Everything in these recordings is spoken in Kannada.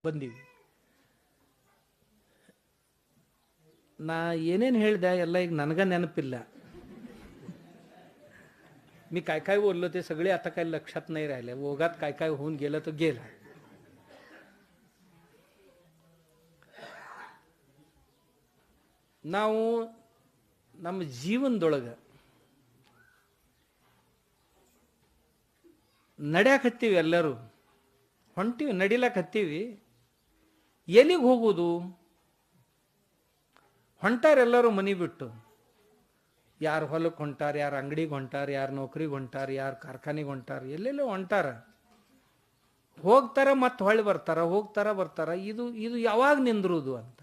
ಬಂದೀವಿ. ನಾ ಏನೇನು ಹೇಳಿದೆ ಎಲ್ಲ ಈಗ ನನಗ ನೆನಪಿಲ್ಲ. मी काय काय बोललो ते सगळे आता काही लक्षात नाही राहिले. ओघात काय काय होऊन गेलं तर गेलं. ನಾವು ನಮ್ಮ ಜೀವನದೊಳಗೆ ನಡ್ಯಾಕತ್ತೀವಿ, ಎಲ್ಲರೂ ಹೊಂಟೀವಿ, ನಡಿಲಾಕತ್ತೀವಿ. ಎಲ್ಲಿಗೆ ಹೋಗೋದು? ಹೊಂಟಾರೆಲ್ಲರೂ ಮನೆ ಬಿಟ್ಟು. ಯಾರು ಹೊಲಕ್ಕೆ ಹೊಂಟಾರ, ಯಾರು ಅಂಗಡಿಗೆ ಹೊಂಟಾರ, ಯಾರು ನೌಕರಿಗೆ ಹೊಂಟಾರ, ಯಾರು ಕಾರ್ಖಾನೆಗೆ ಹೊಂಟಾರ, ಎಲ್ಲೆಲ್ಲೋ ಹೊಂಟಾರ. ಹೋಗ್ತಾರ ಮತ್ತೆ ಹೊಳ್ಳಿ ಬರ್ತಾರ, ಹೋಗ್ತಾರ ಬರ್ತಾರ. ಇದು ಇದು ಯಾವಾಗ ನಿಂದ್ರುದು ಅಂತ.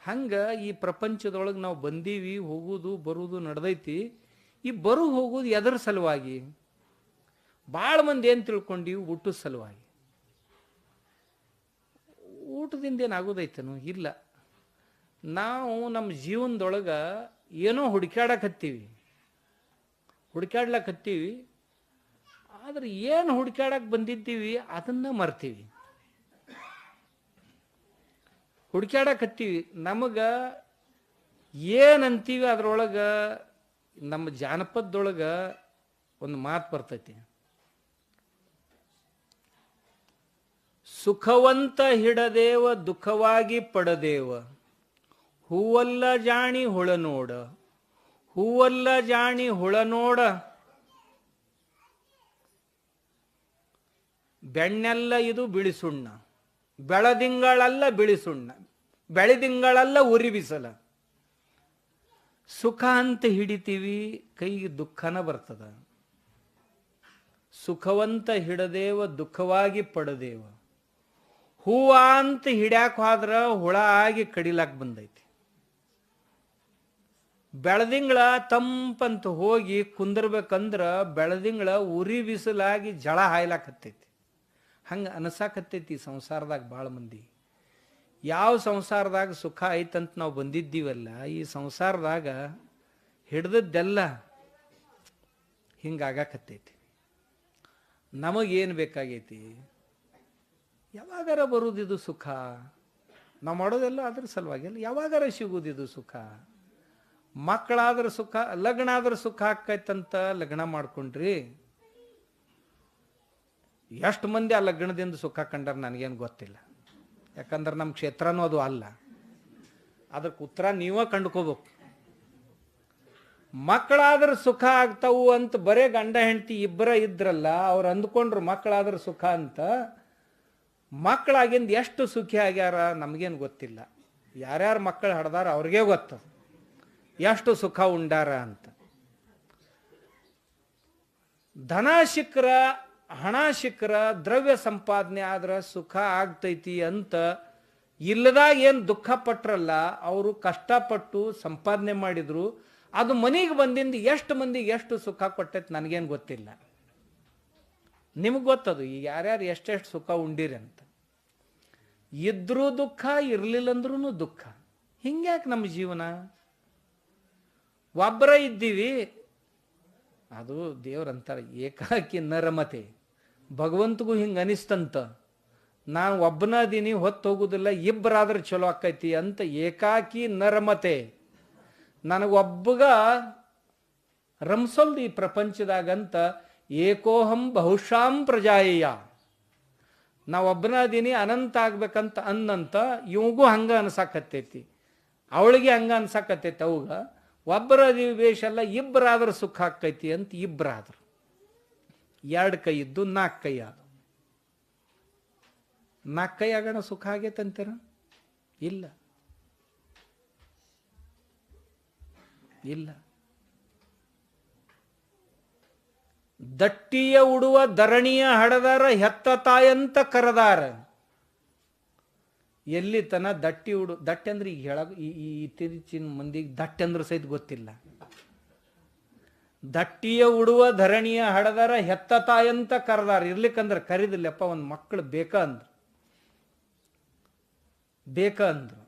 ಹಂಗೆ ಈ ಪ್ರಪಂಚದೊಳಗೆ ನಾವು ಬಂದೀವಿ, ಹೋಗುದು ಬರುವುದು ನಡೆದೈತಿ. ಈ ಬರು ಹೋಗುದು ಎದರ ಸಲುವಾಗಿ? ಭಾಳ ಮಂದಿ ಏನು ತಿಳ್ಕೊಂಡಿವಿ? ಊಟದ ಸಲುವಾಗಿ. ಊಟದಿಂದ ಏನಾಗೋದೈತನು? ಇಲ್ಲ. ನಾವು ನಮ್ಮ ಜೀವನದೊಳಗೆ ಏನೋ ಹುಡುಕ್ಯಾಡ್ಲಕತ್ತೀವಿ. ಆದ್ರೆ ಏನು ಹುಡುಕ್ಯಾಡಕ್ಕೆ ಬಂದಿದ್ದೀವಿ ಅದನ್ನ ಮರ್ತೀವಿ. ಹುಡುಕ್ಯಾಡಕತ್ತೀವಿ. ನಮಗೆ ಏನಂತೀವಿ ಅದ್ರೊಳಗೆ, ನಮ್ಮ ಜಾನಪದದೊಳಗೆ ಒಂದು ಮಾತು ಬರ್ತೈತಿ. ಸುಖವಂತ ಹಿಡದೇವ ದುಃಖವಾಗಿ ಪಡದೇವ, ಹೂವಲ್ಲ ಜಾಣಿ ಹುಳ ನೋಡ, ಹೂವಲ್ಲ ಜಾಣಿ ಹುಳ ನೋಡ, ಬೆಣ್ಣೆಲ್ಲ ಇದು ಬಿಳಿಸುಣ್ಣ, ಬೆಳದಿಂಗಳಲ್ಲ ಬಿಳಿಸುಣ್ಣ, ಬೆಳೆದಿಂಗಳಲ್ಲ ಉರಿ ಬಿಸಲ. ಸುಖ ಅಂತ ಹಿಡಿತೀವಿ, ಕೈಗೆ ದುಃಖನ ಬರ್ತದ. ಸುಖವಂತ ಹಿಡದೇವ ದುಃಖವಾಗಿ ಪಡದೇವ, ಹೂವ ಅಂತ ಹಿಡ್ಯಾಕ ಹೋದ್ರ ಹುಳ ಆಗಿ ಕಡಿಲಾಕ್ ಬಂದೈತಿ. ಬೆಳದಿಂಗಳ ತಂಪಂತ ಹೋಗಿ ಕುಂದರ್ಬೇಕಂದ್ರ ಬೆಳದಿಂಗಳ ಉರಿ ಬಿಸಿಲಾಗಿ ಜಳ ಹಾಯ್ಲಾಕತ್ತೈತಿ. ಹಂಗೆ ಅನಸಾಕತ್ತೈತಿ ಸಂಸಾರದಾಗ ಭಾಳ ಮಂದಿ. ಯಾವ ಸಂಸಾರದಾಗ ಸುಖ ಐತಂತ ನಾವು ಬಂದಿದ್ದೀವಲ್ಲ, ಈ ಸಂಸಾರದಾಗ ಹಿಡ್ದದ್ದೆಲ್ಲ ಹಿಂಗಾಗಕತ್ತೈತಿ. ನಮಗೇನು ಬೇಕಾಗೈತಿ? ಯಾವಾಗಾರ ಬರುವುದಿದು ಸುಖ? ನಾವು ಮಾಡೋದೆಲ್ಲ ಅದ್ರ ಸಲುವಾಗಿಲ್ಲ. ಯಾವಾಗಾರ ಸಿಗುವುದಿದು ಸುಖ? ಮಕ್ಕಳಾದ್ರೆ ಸುಖ, ಲಗ್ನ ಆದ್ರೆ ಸುಖ ಆಕೈತಂತ ಲಗ್ನ ಮಾಡ್ಕೊಂಡ್ರಿ. ಎಷ್ಟು ಮಂದಿ ಆ ಲಗ್ನದಿಂದ ಸುಖ ಕಂಡ್ರ ನನಗೇನು ಗೊತ್ತಿಲ್ಲ. ಯಾಕಂದ್ರೆ ನಮ್ಮ ಕ್ಷೇತ್ರನೂ ಅದು ಅಲ್ಲ. ಅದಕ್ಕೆ ಉತ್ತರ ನೀವೇ ಕಂಡುಕೋಬೇಕು. ಮಕ್ಕಳಾದ್ರೆ ಸುಖ ಆಗ್ತಾವು ಅಂತ ಬರೇ ಗಂಡ ಹೆಂಡತಿ ಇಬ್ಬರ ಇದ್ರಲ್ಲ, ಅವ್ರು ಅಂದ್ಕೊಂಡ್ರು ಮಕ್ಕಳಾದ್ರೆ ಸುಖ ಅಂತ. ಮಕ್ಕಳಾಗಿಂದ ಎಷ್ಟು ಸುಖಿ ಆಗ್ಯಾರ ನಮಗೇನು ಗೊತ್ತಿಲ್ಲ. ಯಾರ್ಯಾರು ಮಕ್ಕಳು ಹಡ್ದಾರ ಅವ್ರಿಗೇ ಗೊತ್ತದ ಎಷ್ಟು ಸುಖ ಉಂಡಾರ ಅಂತ. ಧನ ಸಿಕ್ಕ್ರ, ಹಣ ಸಿಕ್ಕ್ರ, ದ್ರವ್ಯ ಸಂಪಾದನೆ ಆದ್ರೆ ಸುಖ ಆಗ್ತೈತಿ ಅಂತ ಇಲ್ಲದಾಗ ಏನು ದುಃಖ ಪಟ್ರಲ್ಲ, ಅವರು ಕಷ್ಟಪಟ್ಟು ಸಂಪಾದನೆ ಮಾಡಿದ್ರು. ಅದು ಮನೆಗೆ ಬಂದಿಂದ ಎಷ್ಟು ಮಂದಿಗೆ ಎಷ್ಟು ಸುಖ ಕೊಟ್ಟೈತಿ ನನಗೇನು ಗೊತ್ತಿಲ್ಲ. ನಿಮಗೆ ಗೊತ್ತದು ಈಗ ಯಾರ್ಯಾರು ಎಷ್ಟೆಷ್ಟು ಸುಖ ಉಂಡಿರಿ ಅಂತ. ಇದ್ರೂ ದುಃಖ, ಇರಲಿಲ್ಲ ಅಂದ್ರೂ ದುಃಖ. ಹಿಂಗ್ಯಾಕೆ ನಮ್ಮ ಜೀವನ? ಒಬ್ಬರ ಇದ್ದೀವಿ, ಅದು ದೇವ್ರಂತಾರೆ ಏಕಾಕಿ ನರಮತೆ. ಭಗವಂತಗೂ ಹಿಂಗೆ ಅನಿಸ್ತಂತ, ನಾನು ಒಬ್ಬನ ಅದೀನಿ, ಹೊತ್ತು ಹೋಗುದಿಲ್ಲ, ಇಬ್ಬರಾದ್ರೆ ಚಲೋ ಆಕೈತಿ ಅಂತ. ಏಕಾಕಿ ನರಮತೆ. ನನಗೊಬ್ಬಗ ರಮ್ಸಲ್ದು ಈ ಪ್ರಪಂಚದಾಗಂತ. ಏಕೋಹಂ ಬಹುಶಾಂ ಪ್ರಜಾಯ. ನಾ ಒಬ್ಬನ ಅದೀನಿ, ಅನಂತ ಆಗ್ಬೇಕಂತ ಅನ್ನಂತ ಇವಂಗೂ ಹಂಗ ಅನ್ಸಾಕತ್ತೈತಿ, ಅವಳಿಗೆ ಹಂಗ ಅನ್ಸಾಕತ್ತೈತಿ. ಅವಾಗ ಒಬ್ಬರ ವೇಷ ಅಲ್ಲ, ಇಬ್ಬರಾದ್ರೆ ಸುಖ ಆಕೈತಿ ಅಂತ. ಇಬ್ಬರಾದ್ರು, ಎರಡು ಕೈ ಇದ್ದು 4 ಕೈ ಆದ. 4 ಕೈ ಆಗೋಣ ಸುಖ ಆಗೈತಂತೀರ? ಇಲ್ಲ ಇಲ್ಲ. ದಟ್ಟಿಯ ಉಡುವ ಧರಣಿಯ ಹಡದಾರ, ಹೆತ್ತ ತಾಯಂತ ಕರದಾರ. ಎಲ್ಲಿ ತನ ದಟ್ಟಿ ದಟ್ಟಿ ಅಂದ್ರೆ ಈಗ ಹೇಳ ಈ ಇತ್ತೀಚಿನ ಮಂದಿಗೆ ದಟ್ಟಿ ಅಂದ್ರೆ ಸಹಿತ ಗೊತ್ತಿಲ್ಲ. ದಟ್ಟಿಯ ಉಡುವ ಧರಣಿಯ ಹಡದಾರ, ಹೆತ್ತ ತಾಯಂತ ಕರದಾರ. ಇರ್ಲಿಕ್ಕಂದ್ರೆ ಕರಿದಿಲ್ಲಪ್ಪ, ಒಂದು ಮಕ್ಕಳು ಬೇಕಂದ್ರು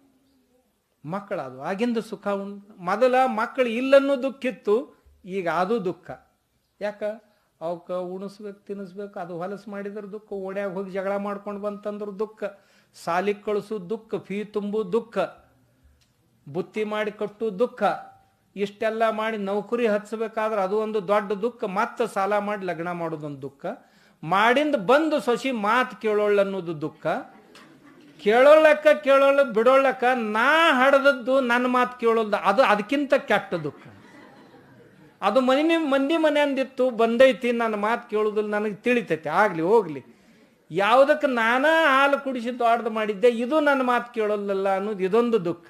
ಮಕ್ಕಳದು. ಆಗಿಂದ ಸುಖ ಉಂಟು. ಮೊದಲ ಮಕ್ಕಳು ಇಲ್ಲನ್ನೂ ದುಃಖ ಇತ್ತು, ಈಗ ಅದು ದುಃಖ. ಯಾಕ? ಅವಕ್ಕೆ ಉಣಿಸ್ಬೇಕು, ತಿನ್ನಿಸ್ಬೇಕು. ಅದು ಹೊಲಸು ಮಾಡಿದ್ರೆ ದುಃಖ, ಓಡ್ಯಾಗ ಹೋಗಿ ಜಗಳ ಮಾಡ್ಕೊಂಡು ಬಂತಂದ್ರೆ ದುಃಖ. ಸಾಲಿಗೆ ಕಳಿಸು ದುಃಖ, ಫೀ ತುಂಬು ದುಃಖ, ಬುತ್ತಿ ಮಾಡಿ ಕಟ್ಟು ದುಃಖ, ಇಷ್ಟೆಲ್ಲ ಮಾಡಿ ನೌಕರಿ ಹಚ್ಚಬೇಕಾದ್ರೆ ಅದು ಒಂದು ದೊಡ್ಡ ದುಃಖ, ಮತ್ತೆ ಸಾಲ ಮಾಡಿ ಲಗ್ನ ಮಾಡೋದೊಂದು ದುಃಖ, ಮಾಡಿಂದ ಬಂದು ಸೊಸಿ ಮಾತು ಕೇಳೋಳ್ಳ ಅನ್ನೋದು ದುಃಖ, ಕೇಳೋಳ್ಳ ಬಿಡೋಳ್ಳಕ್ಕ ನಾ ಹಡದದ್ದು ನನ್ನ ಮಾತು ಕೇಳೋಲ್ದ ಅದು ಅದಕ್ಕಿಂತ ಕೆಟ್ಟ ದುಃಖ. ಅದು ಮಂದಿ ಮನೆ ಅಂದಿತ್ತು ಬಂದೈತಿ, ನನ್ನ ಮಾತು ಕೇಳೋದಿಲ್ಲ, ನನಗೆ ತಿಳಿತೈತಿ, ಆಗ್ಲಿ ಹೋಗ್ಲಿ, ಯಾವುದಕ್ಕೆ ನಾನಾ ಹಾಲು ಕುಡಿಸಿ ದೊಡ್ಡದು ಮಾಡಿದ್ದೆ, ಇದು ನನ್ನ ಮಾತು ಕೇಳೋಲ್ಲಲ್ಲ ಅನ್ನೋದು ಇದೊಂದು ದುಃಖ.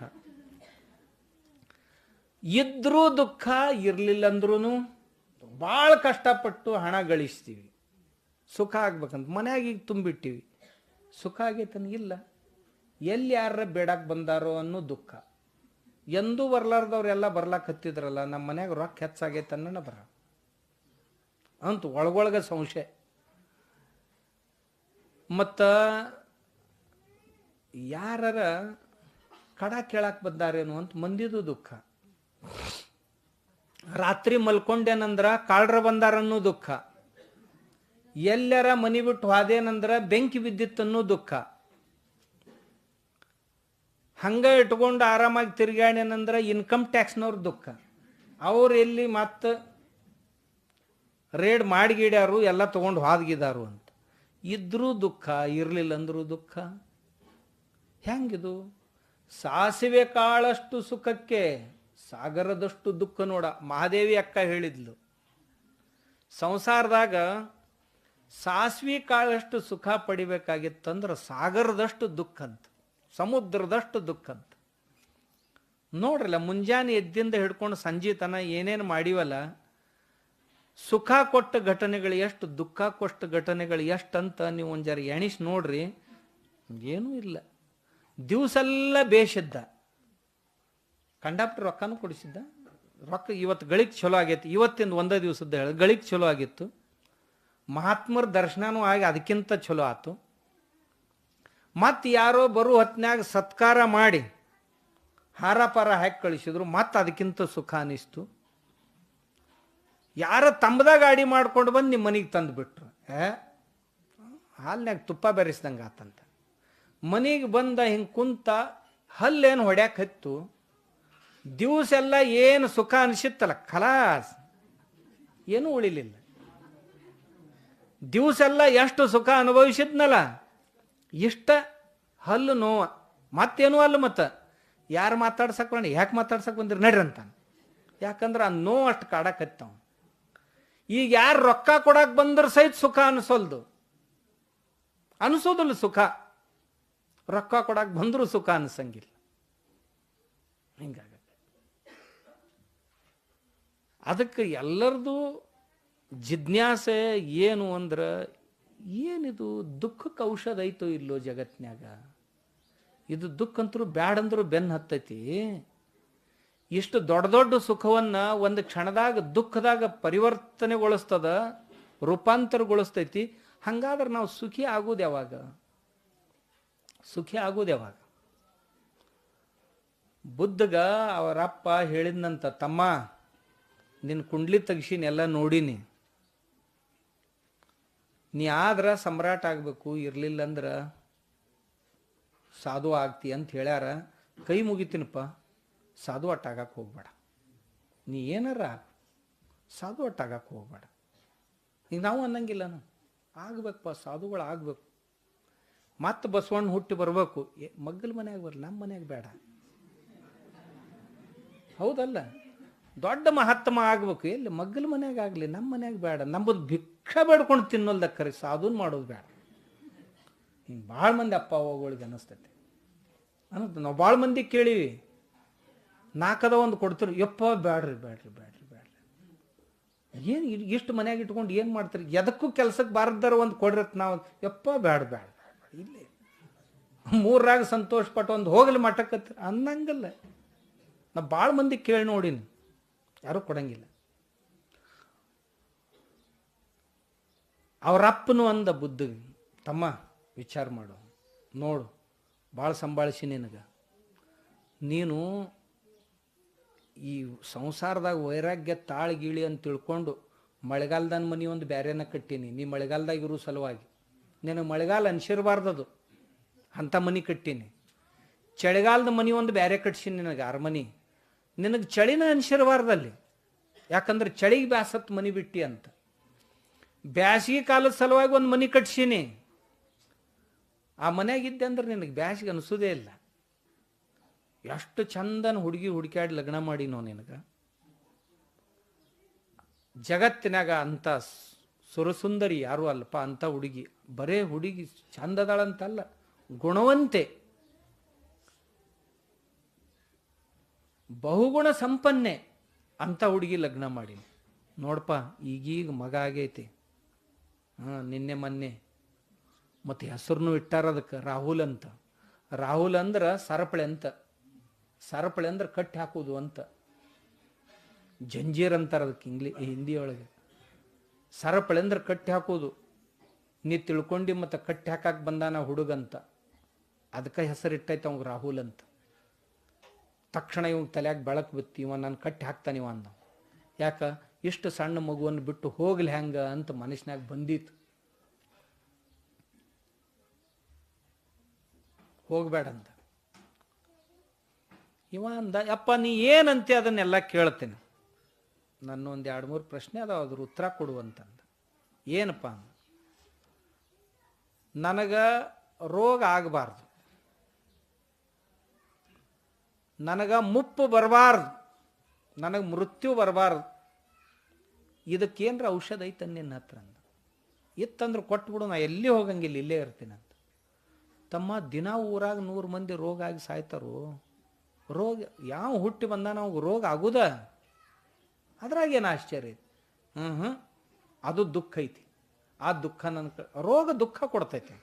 ಇದ್ರೂ ದುಃಖ, ಇರ್ಲಿಲ್ಲ ಅಂದ್ರೂ ಭಾಳ ಕಷ್ಟಪಟ್ಟು ಹಣ ಗಳಿಸ್ತೀವಿ, ಸುಖ ಆಗ್ಬೇಕಂತ ಮನ್ಯಾಗ ಈಗ ತುಂಬಿಟ್ಟಿವಿ, ಸುಖ ಆಗೈತನ ಇಲ್ಲ, ಎಲ್ಲಿ ಯಾರ ಬೇಡಕ್ಕೆ ಬಂದಾರೋ ಅನ್ನೋ ದುಃಖ. ಎಂದೂ ಬರ್ಲಾರ್ದವ್ರೆಲ್ಲ ಬರ್ಲಾಕ್ ಹತ್ತಿದ್ರಲ್ಲ, ನಮ್ಮ ಮನ್ಯಾಗ ರೊಕ್ಕ ಹೆಚ್ಚಾಗೈತೆ ಅನ್ನೋಣ ಬರ ಅಂತ ಒಳಗೊಳಗ ಸಂಶಯ. ಮತ್ತು ಯಾರ ಕಡ ಕೇಳಕ್ಕೆ ಬಂದಾರೇನು ಅಂತ ಮಂದಿದು ದುಃಖ. ರಾತ್ರಿ ಮಲ್ಕೊಂಡೇನಂದ್ರ ಕಾಳ್ರ ಬಂದಾರನ್ನೋ ದುಃಖ, ಎಲ್ಲರ ಮನಿ ಬಿಟ್ಟು ಹೋದೇನಂದ್ರ ಬೆಂಕಿ ಬಿದ್ದಿತ್ತನ್ನೋ ದುಃಖ, ಹಂಗ ಇಟ್ಕೊಂಡು ಆರಾಮಾಗಿ ತಿರ್ಗಾಡ್ಯಾನಂದ್ರ ಇನ್ಕಮ್ ಟ್ಯಾಕ್ಸ್ನವ್ರ ದುಃಖ, ಅವ್ರು ಎಲ್ಲಿ ಮತ್ತೆ ರೇಡ್ ಮಾಡಿಗಿಡ್ಯಾರು ಎಲ್ಲ ತಗೊಂಡು ಹಾದ್ಗಿದಾರು ಅಂತ. ಇದ್ರೂ ದುಃಖ, ಇರಲಿಲ್ಲ ಅಂದ್ರೂ ದುಃಖ. ಹೆಂಗಿದು? ಸಾಸಿವೆ ಕಾಳಷ್ಟು ಸುಖಕ್ಕೆ ಸಾಗರದಷ್ಟು ದುಃಖ ನೋಡ. ಮಹಾದೇವಿ ಅಕ್ಕ ಹೇಳಿದ್ಲು, ಸಂಸಾರದಾಗ ಸಾಸಿವೆ ಕಾಳಷ್ಟು ಸುಖ ಪಡಿಬೇಕಾಗಿತ್ತಂದ್ರೆ ಸಾಗರದಷ್ಟು ದುಃಖ ಅಂತ, ಸಮುದ್ರದಷ್ಟು ದುಃಖ ಅಂತ. ನೋಡ್ರಲ್ಲ, ಮುಂಜಾನೆ ಎದ್ದಿಂದ ಹಿಡ್ಕೊಂಡು ಸಂಜೆ ತನ ಏನೇನು ಮಾಡಿವಲ್ಲ, ಸುಖ ಕೊಟ್ಟ ಘಟನೆಗಳು ಎಷ್ಟು, ದುಃಖ ಕೊಟ್ಟ ಘಟನೆಗಳು ಎಷ್ಟಂತ ನೀವು ಒಂದು ಜರ ಎಣಿಸ್ ನೋಡ್ರಿ. ಏನೂ ಇಲ್ಲ. ದಿವಸೆಲ್ಲ ಬೇಷಿದ್ದ, ಕಂಡಕ್ಟರ್ ರೊಕ್ಕನೂ ಕೊಡಿಸಿದ್ದ, ರೊಕ್ಕ ಇವತ್ತು ಗಳಿಗೆ ಚಲೋ ಆಗೈತಿ, ಇವತ್ತಿಂದ ಒಂದೇ ದಿವಸದ ಹೇಳ ಗಳಿಗೆ ಚಲೋ ಆಗಿತ್ತು, ಮಹಾತ್ಮರ ದರ್ಶನನೂ ಆಗಿ ಅದಕ್ಕಿಂತ ಚಲೋ ಆಯ್ತು. ಮತ್ತು ಯಾರೋ ಬರೋ ಹೊತ್ನ್ಯಾಗ ಸತ್ಕಾರ ಮಾಡಿ ಹಾರ ಪಾರ ಹಾಕಿ ಕಳಿಸಿದ್ರು, ಮತ್ತು ಅದಕ್ಕಿಂತ ಸುಖ ಅನಿಸ್ತು. ಯಾರ ತಂಬದಾಗ ಗಾಡಿ ಮಾಡ್ಕೊಂಡು ಬಂದು ನಿಮ್ಮ ಮನೆಗೆ ತಂದು ಬಿಟ್ರು, ಹಾಲ್ನ್ಯಾಗ ತುಪ್ಪ ಬೆರೆಸ್ದಂಗೆ ಆತಂತ. ಮನೆಗೆ ಬಂದ ಹಿಂಗೆ ಕುಂತ ಹಲ್ಲೇನು ಹೊಡ್ಯಾಕೆ ಹತ್ತು, ದಿವಸ ಎಲ್ಲ ಏನು ಸುಖ ಅನಿಸಿತ್ತಲ್ಲ ಖಲಾಸ್, ಏನೂ ಉಳಿಲಿಲ್ಲ. ದಿವಸ ಎಲ್ಲ ಎಷ್ಟು ಸುಖ ಅನುಭವಿಸಿದ್ನಲ್ಲ, ಇಷ್ಟ ಹಲ್ಲು ನೋವ, ಮತ್ತೇನೂ ಅಲ್ಲ. ಮತ್ತು ಯಾರು ಮಾತಾಡ್ಸಕ್ ಬಂದು, ಯಾಕೆ ಮಾತಾಡ್ಸಕ್ ಬಂದಿರಿ ನಡ್ರಿ ಅಂತ, ಯಾಕಂದ್ರೆ ಆ ನೋವು ಅಷ್ಟು ಕಾಡಕತ್ತವ. ಈಗ ಯಾರು ರೊಕ್ಕ ಕೊಡಕ್ಕೆ ಬಂದ್ರೆ ಸಹಿತ ಸುಖ ಅನಿಸೋಲ್ದು, ಅನಿಸೋದಿಲ್ಲ ಸುಖ. ರೊಕ್ಕ ಕೊಡಕ್ಕೆ ಬಂದರೂ ಸುಖ ಅನಿಸಂಗಿಲ್ಲ. ಹಿಂಗಾಗತ್ತೆ. ಅದಕ್ಕೆ ಎಲ್ಲರದು ಜಿಜ್ಞಾಸೆ ಏನು ಅಂದ್ರೆ, ಏನಿದು ದುಃಖಕ್ಕೆ ಔಷಧ ಐತೋ ಇಲ್ಲೋ ಜಗತ್ನ್ಯಾಗ? ಇದು ದುಃಖ ಅಂತರೂ ಬ್ಯಾಡಂದ್ರೂ ಬೆನ್ನು ಹತ್ತೈತಿ. ಇಷ್ಟು ದೊಡ್ಡ ದೊಡ್ಡ ಸುಖವನ್ನ ಒಂದು ಕ್ಷಣದಾಗ ದುಃಖದಾಗ ಪರಿವರ್ತನೆಗೊಳಿಸ್ತದ, ರೂಪಾಂತರಗೊಳಿಸ್ತೈತಿ. ಹಂಗಾದ್ರೆ ನಾವು ಸುಖಿ ಆಗೋದು ಯಾವಾಗ? ಸುಖಿ ಆಗೋದು ಯಾವಾಗ? ಬುದ್ಧಗ ಅವರಪ್ಪ ಹೇಳಿದ್ನಂತ, ತಮ್ಮ ನಿನ್ನ ಕುಂಡ್ಲಿ ತೆಗಿಸಿನಿ ಎಲ್ಲ ನೋಡಿನಿ, ನೀ ಆದ್ರೆ ಸಮ್ರಾಟ್ ಆಗಬೇಕು, ಇರಲಿಲ್ಲ ಅಂದ್ರೆ ಸಾಧು ಆಗ್ತಿ ಅಂತ ಹೇಳ್ಯಾರ. ಕೈ ಮುಗಿತೀನಪ್ಪ, ಸಾಧು ಅಟ್ಟಾಗಕ್ಕೆ ಹೋಗ್ಬೇಡ, ನೀ ಏನಾರ ಸಾಧು ಅಟ್ಟಾಗಕ್ಕೆ ಹೋಗ್ಬೇಡ. ಈಗ ನಾವು ಅನ್ನಂಗಿಲ್ಲ, ನಾವು ಆಗ್ಬೇಕಪ್ಪ, ಸಾಧುಗಳು ಆಗ್ಬೇಕು. ಮತ್ತೆ ಬಸವಣ್ಣ ಹುಟ್ಟಿ ಬರ್ಬೇಕು, ಮಗ್ಗಲ ಮನ್ಯಾಗ ಬರ್ಲಿ, ನಮ್ಮ ಮನ್ಯಾಗ ಬೇಡ. ಹೌದಲ್ಲ? ದೊಡ್ಡ ಮಹಾತ್ಮ ಆಗ್ಬೇಕು, ಎಲ್ಲಿ ಮಗ್ಗಲ ಮನ್ಯಾಗ ಆಗಲಿ, ನಮ್ಮ ಮನ್ಯಾಗ ಬೇಡ. ನಮ್ಮದು ಭಿಕ್ಷೆ ಬೇಡ್ಕೊಂಡು ತಿನ್ನೋಲ್ದಕ್ಕರಿ, ಸಾಧುನ್ ಮಾಡೋದು ಬೇಡ. ಹಿಂಗೆ ಭಾಳ ಮಂದಿ ಅಪ್ಪ ಅವ್ವಗಳಿಗೆ ಅನ್ನಿಸ್ತೈತಿ. ಅನ್ನೋದು ನಾವು ಭಾಳ ಮಂದಿ ಕೇಳೀವಿ, ನಾಲ್ಕದ ಒಂದು ಕೊಡ್ತೀರಿ, ಯಪ್ಪ ಬ್ಯಾಡ್ರಿ ಬ್ಯಾಡ್ರಿ ಬ್ಯಾಡ್ರಿ ಬ್ಯಾಡ್ರಿ. ಏನು ಇಷ್ಟು ಮನ್ಯಾಗ ಇಟ್ಕೊಂಡು ಏನು ಮಾಡ್ತೀರಿ? ಎದಕ್ಕೂ ಕೆಲ್ಸಕ್ಕೆ ಬಾರದಾರ ಒಂದು ಕೊಡ್ರತ್ ನಾವು, ಯಪ್ಪ ಬ್ಯಾಡ ಬ್ಯಾಡ ಬ್ಯಾಡ, ಇಲ್ಲಿ ಮೂರಾಗ ಸಂತೋಷ ಪಟ್ಟು ಒಂದು ಹೋಗಲಿ ಮಠಕ್ಕತ್ತೀರಿ ಅನ್ನಂಗಲ್ಲ. ನಾ ಭಾಳ ಮಂದಿ ಕೇಳಿ ನೋಡಿನಿ, ಯಾರೂ ಕೊಡಂಗಿಲ್ಲ. ಅವರಪ್ಪನು ಅಂದ ಬುದ್ಧಿಗೆ, ತಮ್ಮ ವಿಚಾರ ಮಾಡು, ನೋಡು ಭಾಳ ಸಂಭಾಳಿಸಿ ನಿನಗೆ, ನೀನು ಈ ಸಂಸಾರದಾಗ ವೈರಾಗ್ಯ ತಾಳ್ಗೀಳಿ ಅಂತ ತಿಳ್ಕೊಂಡು ಮಳೆಗಾಲದ ಮನೆ ಒಂದು ಬ್ಯಾರೇನ ಕಟ್ಟೀನಿ. ನೀ ಮಳೆಗಾಲದಾಗ ಇರೋ ಸಲುವಾಗಿ ನಿನಗೆ ಮಳೆಗಾಲ ಅನ್ಸಿರಬಾರ್ದದು, ಅಂಥ ಮನೆ ಕಟ್ಟೀನಿ. ಚಳಿಗಾಲದ ಮನೆ ಒಂದು ಬೇರೆ ಕಟ್ಸೀನಿ ನಿನಗೆ, ಅರಮನೆ. ನಿನಗೆ ಚಳಿನ ಅನ್ಸಿರಬಾರ್ದಲ್ಲಿ, ಯಾಕಂದ್ರೆ ಚಳಿಗೆ ಬ್ಯಾಸತ್ ಮನೆ ಬಿಟ್ಟಿ ಅಂತ. ಬ್ಯಾಸಿಗೆ ಕಾಲದ ಸಲುವಾಗಿ ಒಂದು ಮನೆ ಕಟ್ಸೀನಿ. ಆ ಮನೆಯಾಗಿದ್ದೆ ಅಂದ್ರೆ ನಿನಗೆ ಬ್ಯಾಸಿಗೆ ಅನಿಸೋದೇ ಇಲ್ಲ. ಎಷ್ಟು ಚಂದನ ಹುಡುಗಿ ಹುಡುಕ್ಯಾಡಿ ಲಗ್ನ ಮಾಡಿ ನಾವು ನಿನಗೆ. ಜಗತ್ತಿನಾಗ ಅಂಥ ಸುರಸುಂದರಿ ಯಾರು ಅಲ್ಪ ಅಂಥ ಹುಡುಗಿ. ಬರೇ ಹುಡುಗಿ ಚಂದದಾಳಂತಲ್ಲ, ಗುಣವಂತೆ, ಬಹುಗುಣ ಸಂಪನ್ನೆ ಅಂಥ ಹುಡುಗಿ ಲಗ್ನ ಮಾಡಿ. ನೋಡಪ್ಪ ಈಗೀಗ ಮಗ ಆಗೈತಿ. ನಿನ್ನೆ ಮೊನ್ನೆ ಮತ್ತು ಹೆಸರನ್ನು ಇಟ್ಟಾರ ಅದಕ್ಕೆ, ರಾಹುಲ್ ಅಂತ. ರಾಹುಲ್ ಅಂದ್ರೆ ಸರಪಳೆ ಅಂತ. ಸರಪಳೆ ಅಂದ್ರೆ ಕಟ್ಟಿ ಹಾಕೋದು ಅಂತ. ಜಂಜೀರ್ ಅಂತಾರೆ ಅದಕ್ಕೆ ಹಿಂದಿ ಒಳಗೆ. ಸರಪಳೆ ಅಂದ್ರೆ ಕಟ್ಟಿ ಹಾಕೋದು. ನೀ ತಿಳ್ಕೊಂಡು ಮತ್ತು ಕಟ್ಟಿ ಹಾಕಕ್ಕೆ ಬಂದಾನ ಹುಡುಗಂತ, ಅದಕ್ಕೆ ಹೆಸರಿಟ್ಟೈತೆ ಅವಂಗೆ ರಾಹುಲ್ ಅಂತ. ತಕ್ಷಣ ಇವಂಗೆ ತಲೆಯಾಗ ಬೆಳಕು ಬಿತ್ತಿ, ಇವ ನಾನು ಕಟ್ಟಿ ಹಾಕ್ತಾನಿವ ಅಂದ. ಯಾಕ ಇಷ್ಟು ಸಣ್ಣ ಮಗುವನ್ನು ಬಿಟ್ಟು ಹೋಗ್ಲಿ ಹೆಂಗ ಅಂತ ಮನುಷ್ಯನಾಗ ಬಂದಿತ್ತು. ಹೋಗ್ಬೇಡಂತ ಇವ ಅಂದ. ಯಪ್ಪ ನೀ ಏನಂತೆ ಅದನ್ನೆಲ್ಲ ಕೇಳ್ತೇನೆ, ನನ್ನ ಒಂದು 2-3 ಪ್ರಶ್ನೆ ಅದಾವ, ಅದ್ರ ಉತ್ತರ ಕೊಡುವಂತಂದ. ಏನಪ್ಪ ಅಂದ, ನನಗೆ ರೋಗ ಆಗಬಾರ್ದು, ನನಗೆ ಮುಪ್ಪು ಬರಬಾರ್ದು, ನನಗೆ ಮೃತ್ಯು ಬರಬಾರ್ದು, ಇದಕ್ಕೇನ್ರ ಔಷಧ ಐತನ್ ನಿನ್ನ ಹತ್ರ ಅಂದ. ಇತ್ತಂದ್ರೆ ಕೊಟ್ಬಿಡು, ನಾ ಎಲ್ಲಿ ಹೋಗಂಗಿಲ್ಲ, ಇಲ್ಲೇ ಇರ್ತೀನಂತ. ತಮ್ಮ ದಿನ ಊರಾಗ 100 ಮಂದಿ ರೋಗ ಆಗಿ ಸಾಯ್ತಾರೋ. ರೋಗ ಯಾವ ಹುಟ್ಟಿ ಬಂದಾನ ಅವಾಗ ರೋಗ ಆಗುದ, ಅದ್ರಾಗೇನು ಆಶ್ಚರ್ಯ ಐತಿ? ಅದು ದುಃಖ ಐತಿ. ಆ ದುಃಖ ರೋಗ ದುಃಖ ಕೊಡ್ತೈತಿ.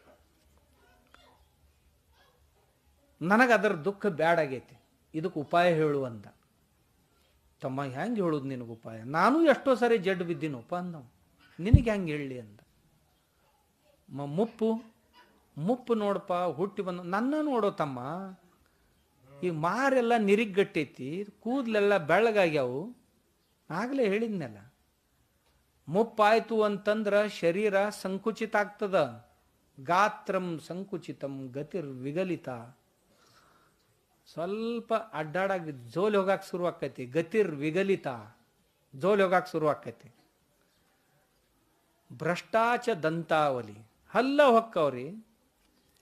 ನನಗೆ ಅದರ ದುಃಖ ಬ್ಯಾಡಾಗೈತಿ, ಇದಕ್ಕೆ ಉಪಾಯ ಹೇಳುವಂದ. ತಮ್ಮ ಹೆಂಗೆ ಹೇಳುದು ನಿನಗೆ ಉಪಾಯ? ನಾನು ಎಷ್ಟೋ ಸರಿ ಜಡ್ ಬಿದ್ದೀನಪ್ಪ ಅಂದ. ನಿನಗೆ ಹೆಂಗೆ ಹೇಳಲಿ ಅಂದ. ಮುಪ್ಪು ನೋಡಪ್ಪ ಹುಟ್ಟಿ ಬಂದ. ನನ್ನ ನೋಡೋ ತಮ್ಮ, ಈ ಮಾರೆಲ್ಲ ನಿರಿಗಟ್ಟೈತಿ, ಕೂದಲೆಲ್ಲ ಬೆಳ್ಳಗಾಗ್ಯಾವು. ಆಗಲೇ ಹೇಳಿದ್ನಲ್ಲ, ಮುಪ್ಪಾಯ್ತು ಅಂತಂದ್ರೆ ಶರೀರ ಸಂಕುಚಿತ ಆಗ್ತದ. ಗಾತ್ರಂ ಸಂಕುಚಿತಂ ಗತಿರ್ ವಿಗಲಿತ. ಸ್ವಲ್ಪ ಅಡ್ಡಾಡಾಗ ಜೋಲಿ ಹೋಗಕ್ಕೆ ಶುರು ಆಕೈತಿ. ಗತಿರ್ ವಿಗಲಿತ, ಜೋಲಿ ಹೋಗಕ್ಕೆ ಶುರು ಆಕೈತಿ. ಭ್ರಷ್ಟಾಚ ದಂತಾವಲಿ, ಹಲ್ಲ ಹೊಕ್ಕವ್ರಿ.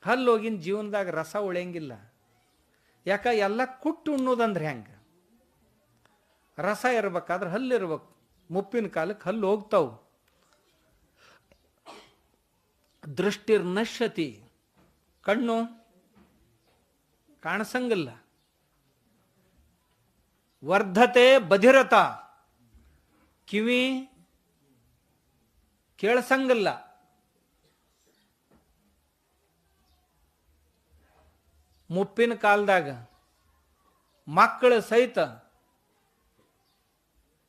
ಹಲ್ಲು ಹೋಗಿನ ಜೀವನದಾಗ ರಸ ಉಳಿಯಂಗಿಲ್ಲ. ಯಾಕ ಎಲ್ಲ ಕುಟ್ಟು ಉಣ್ಣೋದಂದ್ರೆ ಹೆಂಗ? ರಸ ಇರ್ಬೇಕಾದ್ರೆ ಹಲ್ಲಿರ್ಬೇಕು. ಮುಪ್ಪಿನ ಕಾಲಕ್ಕೆ ಹಲ್ಲು ಹೋಗ್ತಾವು. ದೃಷ್ಟಿರ್ ನಶ್ಯತಿ, ಕಣ್ಣು ಕಾಣಸಂಗಿಲ್ಲ. ವರ್ಧತೆ ಬಧಿರತ, ಕಿವಿ ಕೇಳಸಂಗಿಲ್ಲ. ಮುಪ್ಪಿನ ಕಾಲದಾಗ ಮಕ್ಕಳು ಸಹಿತ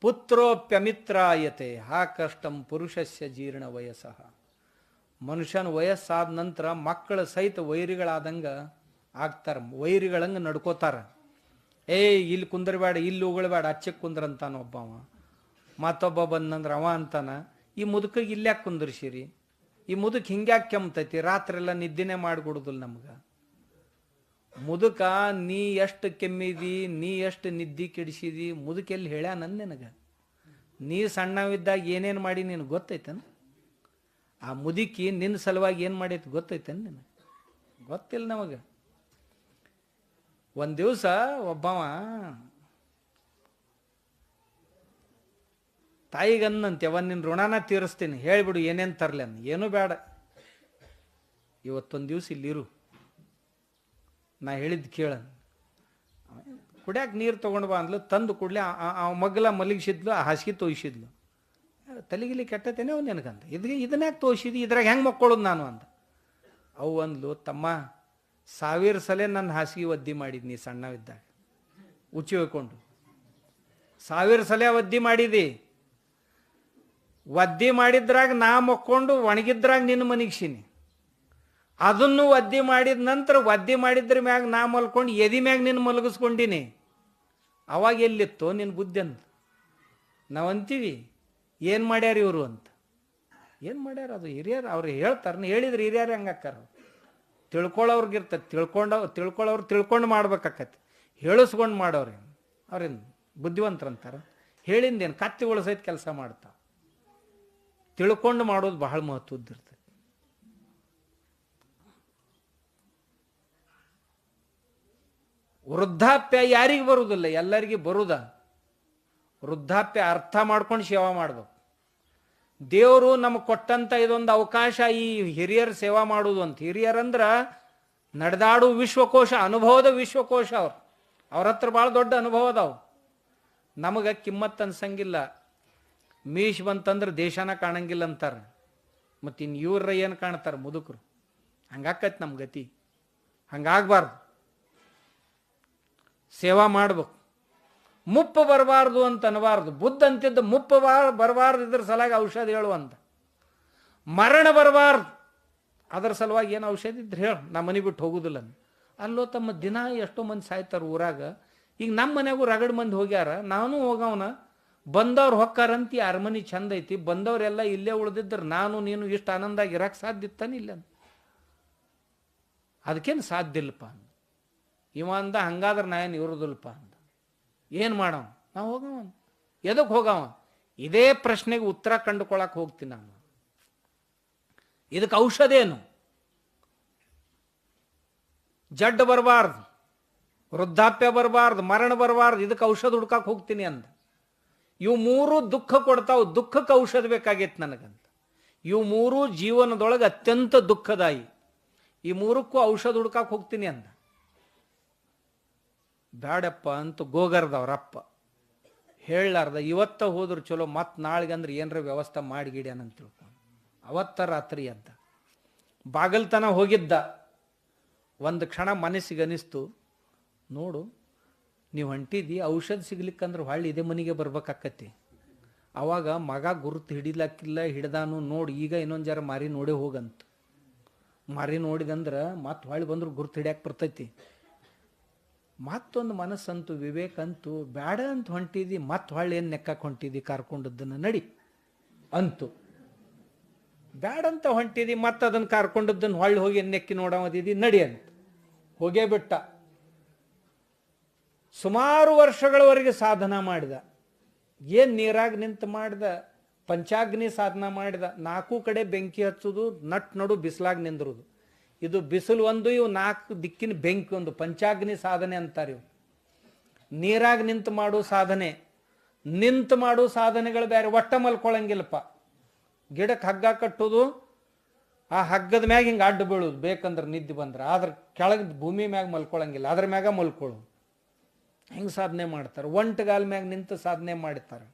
ಪುತ್ರೋಪ್ಯಮಿತ್ರಾಯತೆ ಹಾ ಕಷ್ಟಂ ಪುರುಷಸ್ಯ ಜೀರ್ಣ ವಯಸ್ಸಃ. ಮನುಷ್ಯನ ವಯಸ್ಸಾದ ನಂತರ ಮಕ್ಕಳು ಸಹಿತ ವೈರಿಗಳಾದಂಗ ಆಗ್ತಾರ, ವೈರಿಗಳಂಗೆ ನಡ್ಕೋತಾರ. ಇಲ್ಲಿ ಕುಂದ್ರಬೇಡ, ಇಲ್ಲಿ ಉಗಳಬೇಡ, ಅಚ್ಚಕ್ಕೆ ಕುಂದ್ರಂತಾನ ಒಬ್ಬವ. ಮತ್ತೊಬ್ಬ ಬಂದಂದ್ರೆ ಅವ ಅಂತಾನ, ಈ ಮುದುಕಿಗೆ ಇಲ್ಯಾಕೆ ಕುಂದ್ರಿಸಿರಿ, ಈ ಮುದುಕ್ ಹಿಂಗ್ಯಾಕೆ ಕೆಮ್ತೈತಿ, ರಾತ್ರಿ ಎಲ್ಲ ನಿದ್ದೆನೆ ಮಾಡಿಕೊಡುದಿಲ್ಲ ನಮ್ಗೆ. ಮುದುಕ ನೀ ಎಷ್ಟು ಕೆಮ್ಮಿದಿ, ನೀ ಎಷ್ಟು ನಿದ್ದಿ ಕೆಡಿಸಿದಿ, ಮುದುಕೆಲ್ಲಿ ಹೇಳ್ಯಾ ನನ್ನ ನಿನಗೆ? ನೀ ಸಣ್ಣವಿದ್ದಾಗ ಏನೇನು ಮಾಡಿ ನಿನಗೆ ಗೊತ್ತೈತನ? ಆ ಮುದುಕಿ ನಿನ್ನ ಸಲುವಾಗಿ ಏನು ಮಾಡೈತಿ ಗೊತ್ತೈತೇನು ನಿನಗೆ? ಗೊತ್ತಿಲ್ಲ ನಮಗೆ. ಒಂದು ದಿವಸ ಒಬ್ಬವ ತಾಯಿಗನ್ನಂತೆ, ಅವನ್ ನಿನ್ನ ಋಣನ ತೀರಿಸ್ತೀನಿ, ಹೇಳಿಬಿಡು ಏನೇನು ತರಲಿ ಅನ್ನ. ಏನೂ ಬೇಡ, ಇವತ್ತೊಂದು ದಿವಸ ಇಲ್ಲಿರು, ನಾ ಹೇಳಿದ್ದು ಕೇಳ. ಕುಡ್ಯಾಕೆ ನೀರು ತೊಗೊಂಡು ಬಾ ಅಂದ್ಲು. ತಂದು ಕೂಡಲೇ ಆ ಮಗ್ಲ ಮಲಗಿಸಿದ್ಲು, ಆ ಹಾಸಿಗೆ ತೋಯಿಸಿದ್ಲು. ತಲೆಗಿಲಿ ಕೆಟ್ಟತೇನೆ ಅವ್ ನನಗಂತ. ಇದನ್ಯಾಕೆ ತೋಯಿಸಿದ್ವಿ, ಇದ್ರಾಗ ಹೆಂಗೆ ಮಕ್ಕೊಳ್ಳೋದು ನಾನು ಅಂದ. ಅವು ಅಂದ್ಲು, ತಮ್ಮ 1000 ಸಲ ನನ್ನ ಹಾಸಿಗೆ ಒದ್ದಿ ಮಾಡಿದ್ನಿ ಸಣ್ಣವಿದ್ದಾಗ, ಉಚ್ಚಿ ಹೋಯ್ಕೊಂಡು 1000 ಸಲ ಒದ್ದಿ ಮಾಡಿದಿ. ಒದ್ದಿ ಮಾಡಿದ್ರಾಗ ನಾ ಮಕ್ಕೊಂಡು ಒಣಗಿದ್ರಾಗ ನಿನ್ನ ಮನಗಿಸಿನಿ. ಅದನ್ನು ಒದ್ದಿ ಮಾಡಿದ ನಂತರ ಒದ್ದಿ ಮಾಡಿದ್ರ ಮ್ಯಾಗ ನಾ ಮಲ್ಕೊಂಡು ಎದಿ ಮ್ಯಾಗ ನಿನ್ನ ಮಲಗಿಸ್ಕೊಂಡಿನಿ. ಅವಾಗ ಎಲ್ಲಿತ್ತೋ ನಿನ್ನ ಬುದ್ಧಿ ಅಂತ ನಾವು ಅಂತೀವಿ. ಏನು ಮಾಡ್ಯಾರ ಇವರು ಅಂತ? ಏನು ಮಾಡ್ಯಾರ? ಅದು ಹಿರಿಯರು ಅವ್ರು ಹೇಳ್ತಾರೆ. ಹೇಳಿದ್ರೆ ಹಿರಿಯರು ಹೆಂಗೆ ಹಾಕಾರ? ತಿಳ್ಕೊಳ್ಳೋರ್ಗಿರ್ತದೆ, ತಿಳ್ಕೊಳ್ಳೋರು ತಿಳ್ಕೊಂಡು ಮಾಡ್ಬೇಕಾಕತಿ. ಹೇಳಿಸ್ಕೊಂಡು ಮಾಡೋರು ಅವ್ರೇನು ಬುದ್ಧಿವಂತರಂತಾರೆ? ಹೇಳಿಂದೇನು ಕತ್ತಿಗಳು ಸಹಿತ ಕೆಲಸ ಮಾಡ್ತಾವ. ತಿಳ್ಕೊಂಡು ಮಾಡೋದು ಬಹಳ ಮಹತ್ವದ್ದಿರ್ತದೆ. ವೃದ್ಧಾಪ್ಯ ಯಾರಿಗೆ ಬರುವುದಿಲ್ಲ, ಎಲ್ಲರಿಗೆ ಬರುದ. ವೃದ್ಧಾಪ್ಯ ಅರ್ಥ ಮಾಡ್ಕೊಂಡು ಸೇವಾ ಮಾಡ್ಬೇಕು. ದೇವರು ನಮಗೆ ಕೊಟ್ಟಂತ ಇದೊಂದು ಅವಕಾಶ, ಈ ಹಿರಿಯರ ಸೇವಾ ಮಾಡುವುದು ಅಂತ. ಹಿರಿಯರಂದ್ರ ನಡೆದಾಡು ವಿಶ್ವಕೋಶ, ಅನುಭವದ ವಿಶ್ವಕೋಶ. ಅವ್ರ ಹತ್ರ ಭಾಳ ದೊಡ್ಡ ಅನುಭವ ಅದಾವ. ನಮಗೆ ಕಿಮ್ಮತ್ ಅನ್ಸಂಗಿಲ್ಲ. ಮೀಶ್ ಬಂತಂದ್ರೆ ದೇಶನ ಕಾಣಂಗಿಲ್ಲ ಅಂತಾರೆ. ಮತ್ತು ಇನ್ನು ಇವ್ರ ಏನು ಕಾಣ್ತಾರೆ ಮುದುಕರು? ಹಂಗಾಕೈತಿ ನಮ್ಮ ಗತಿ. ಹಂಗಾಗಬಾರ್ದು. ಸೇವಾ ಮಾಡ್ಬೇಕು. ಮುಪ್ಪು ಬರಬಾರ್ದು ಅಂತ ಅನ್ಬಾರ್ದು. ಬುದ್ಧ ಅಂತಿದ್ದ ಮುಪ್ಪು ಬರಬಾರ್ದು, ಇದ್ರ ಸಲುವಾಗಿ ಔಷಧ ಹೇಳುವಂತ. ಮರಣ ಬರಬಾರ್ದು, ಅದರ ಸಲುವಾಗಿ ಏನು ಔಷಧ ಇದ್ರೆ ಹೇಳು, ನಮ್ಮ ಮನೆ ಬಿಟ್ಟು ಹೋಗುದಿಲ್ಲ. ಅಲ್ಲೋ ತಮ್ಮ ದಿನ ಎಷ್ಟೋ ಮಂದಿ ಸಾಯ್ತಾರೆ ಊರಾಗ. ಈಗ ನಮ್ಮ ಮನೆಯಾಗೂ ರಗಡ್ ಮಂದಿ ಹೋಗ್ಯಾರ, ನಾನು ಹೋಗವನ. ಬಂದವ್ರು ಹೊಕ್ಕಾರಂತ ಯಾರ ಮನೆ ಚಂದ ಐತಿ, ಬಂದವರೆಲ್ಲ ಇಲ್ಲೇ ಉಳಿದಿದ್ರೆ ನಾನು ನೀನು ಇಷ್ಟು ಆನಂದಾಗಿ ಇರಕ್ಕೆ ಸಾಧ್ಯ ಇತ್ತಾನೆ? ಇಲ್ಲ. ಅದಕ್ಕೇನು ಸಾಧ್ಯ ಇಲ್ಲಪ್ಪ ಅಂದ. ಇವ ಅಂದ ಹಂಗಾದ್ರೆ ನಾ ಏನು ಇರೋದಿಲ್ಲಪ್ಪ ಅಂದ. ಏನು ಮಾಡವ? ನಾವು ಹೋಗವ. ಎದಕ್ಕೆ ಹೋಗವ? ಇದೇ ಪ್ರಶ್ನೆಗೆ ಉತ್ತರ ಕಂಡುಕೊಳ್ಳಕ್ಕೆ ಹೋಗ್ತೀನಿ ನಾನು. ಇದಕ್ಕೆ ಔಷಧ ಏನು? ಜಡ್ಡು ಬರಬಾರ್ದು, ವೃದ್ಧಾಪ್ಯ ಬರಬಾರ್ದು, ಮರಣ ಬರಬಾರ್ದು, ಇದಕ್ಕೆ ಔಷಧ ಹುಡ್ಕಕ್ಕೆ ಹೋಗ್ತೀನಿ ಅಂದ. ಇವು ಮೂರು ದುಃಖ ಕೊಡ್ತಾವು, ದುಃಖಕ್ಕೆ ಔಷಧ ಬೇಕಾಗೈತೆ ನನಗಂತ. ಇವು ಮೂರು ಜೀವನದೊಳಗೆ ಅತ್ಯಂತ ದುಃಖದಾಯಿ. ಈ ಮೂರಕ್ಕೂ ಔಷಧ ಹುಡ್ಕಕ್ಕೆ ಹೋಗ್ತೀನಿ ಅಂದ. ಬ್ಯಾಡಪ್ಪ ಅಂತ ಗೋಗರ್ದವ್ರಪ್ಪ ಹೇಳಲಾರ್ದ ಇವತ್ತ ಹೋದ್ರು ಚಲೋ, ಮತ್ತೆ ನಾಳೆಗೆ ಅಂದ್ರೆ ಏನರ ವ್ಯವಸ್ಥೆ ಮಾಡಿಗಿಡ್ಯಾನಂತ ತಿಳ್ಕೊಂಡು ಅವತ್ತ ರಾತ್ರಿ ಅಂತ ಬಾಗಲ್ತನ ಹೋಗಿದ್ದ. ಒಂದು ಕ್ಷಣ ಮನಸ್ಸಿಗೆ ಅನಿಸ್ತು, ನೋಡು ನೀವು ಹೊಂಟಿದಿ, ಔಷಧ ಸಿಗ್ಲಿಕ್ಕಂದ್ರೆ ಹೊಳ್ಳಿ ಇದೇ ಮನೆಗೆ ಬರ್ಬೇಕಾಕತಿ. ಅವಾಗ ಮಗ ಗುರುತು ಹಿಡಿಲಕ್ಕಿಲ್ಲ, ಹಿಡ್ದಾನು ನೋಡಿ ಈಗ ಇನ್ನೊಂದು ಜರ ಮಾರಿ ನೋಡೇ ಹೋಗಂತ. ಮಾರಿ ನೋಡಿದಂದ್ರೆ ಮತ್ತೆ ಹೊಳ್ಳಿ ಬಂದ್ರು ಗುರುತು ಹಿಡಿಯಕ್ಕೆ ಬರ್ತೈತಿ. ಮತ್ತೊಂದು ಮನಸ್ಸಂತು, ವಿವೇಕಂತೂ ಬ್ಯಾಡ ಅಂತ ಹೊಂಟಿದಿ, ಮತ್ತೆ ಹೊಳ್ಳಿ ಏನು ನೆಕ್ಕಕ್ಕೆ ಹೊಂಟಿದಿ ಕಾರ್ಕೊಂಡದ್ದನ್ನು ನಡಿ ಅಂತು. ಬ್ಯಾಡಂತ ಹೊಂಟಿದಿ, ಮತ್ತೆ ಅದನ್ನು ಕಾರ್ಕೊಂಡದ್ದನ್ನು ಹೊಳ್ಳಿ ಹೋಗಿ ನೆಕ್ಕಿ ನೋಡೋದಿದಿ ನಡಿ ಅಂತ ಹೋಗೇ ಬಿಟ್ಟ. ಸುಮಾರು ವರ್ಷಗಳವರೆಗೆ ಸಾಧನ ಮಾಡಿದ. ಏನು ನೀರಾಗ ನಿಂತು ಮಾಡಿದ? ಪಂಚಾಗ್ನಿ ಸಾಧನ ಮಾಡಿದ. 4 ಕಡೆ ಬೆಂಕಿ ಹಚ್ಚೋದು, ನಟ್ ನಡು ಬಿಸಿಲಾಗ ನಿಂದ್ರುದು. ಇದು ಬಿಸಿಲು ಒಂದು, ಇವು 4 ದಿಕ್ಕಿನ ಬೆಂಕಿ ಒಂದು. ಪಂಚಾಗ್ನಿ ಸಾಧನೆ ಅಂತಾರೆ ಇವು. ನೀರಾಗ ನಿಂತು ಮಾಡೋ ಸಾಧನೆ, ನಿಂತು ಮಾಡೋ ಸಾಧನೆಗಳು ಬೇರೆ. ಒಟ್ಟ ಮಲ್ಕೊಳಂಗಿಲ್ಲಪ್ಪ. ಗಿಡಕ್ಕೆ ಹಗ್ಗ ಕಟ್ಟೋದು, ಆ ಹಗ್ಗದ ಮ್ಯಾಗ ಹಿಂಗೆ ಅಡ್ಡು ಬೀಳೋದು ಬೇಕಂದ್ರೆ ನಿದ್ದೆ ಬಂದ್ರೆ. ಆದ್ರೆ ಕೆಳಗೆ ಭೂಮಿ ಮ್ಯಾಗ ಮಲ್ಕೊಳಂಗಿಲ್ಲ, ಅದ್ರ ಮ್ಯಾಗ ಮಲ್ಕೊಳ್ಳೋದು. ಹೆಂಗೆ ಸಾಧನೆ ಮಾಡ್ತಾರೆ? ಒಂಟಗಾಲ ಮ್ಯಾಗ ನಿಂತು ಸಾಧನೆ ಮಾಡ್ತಾರೆ,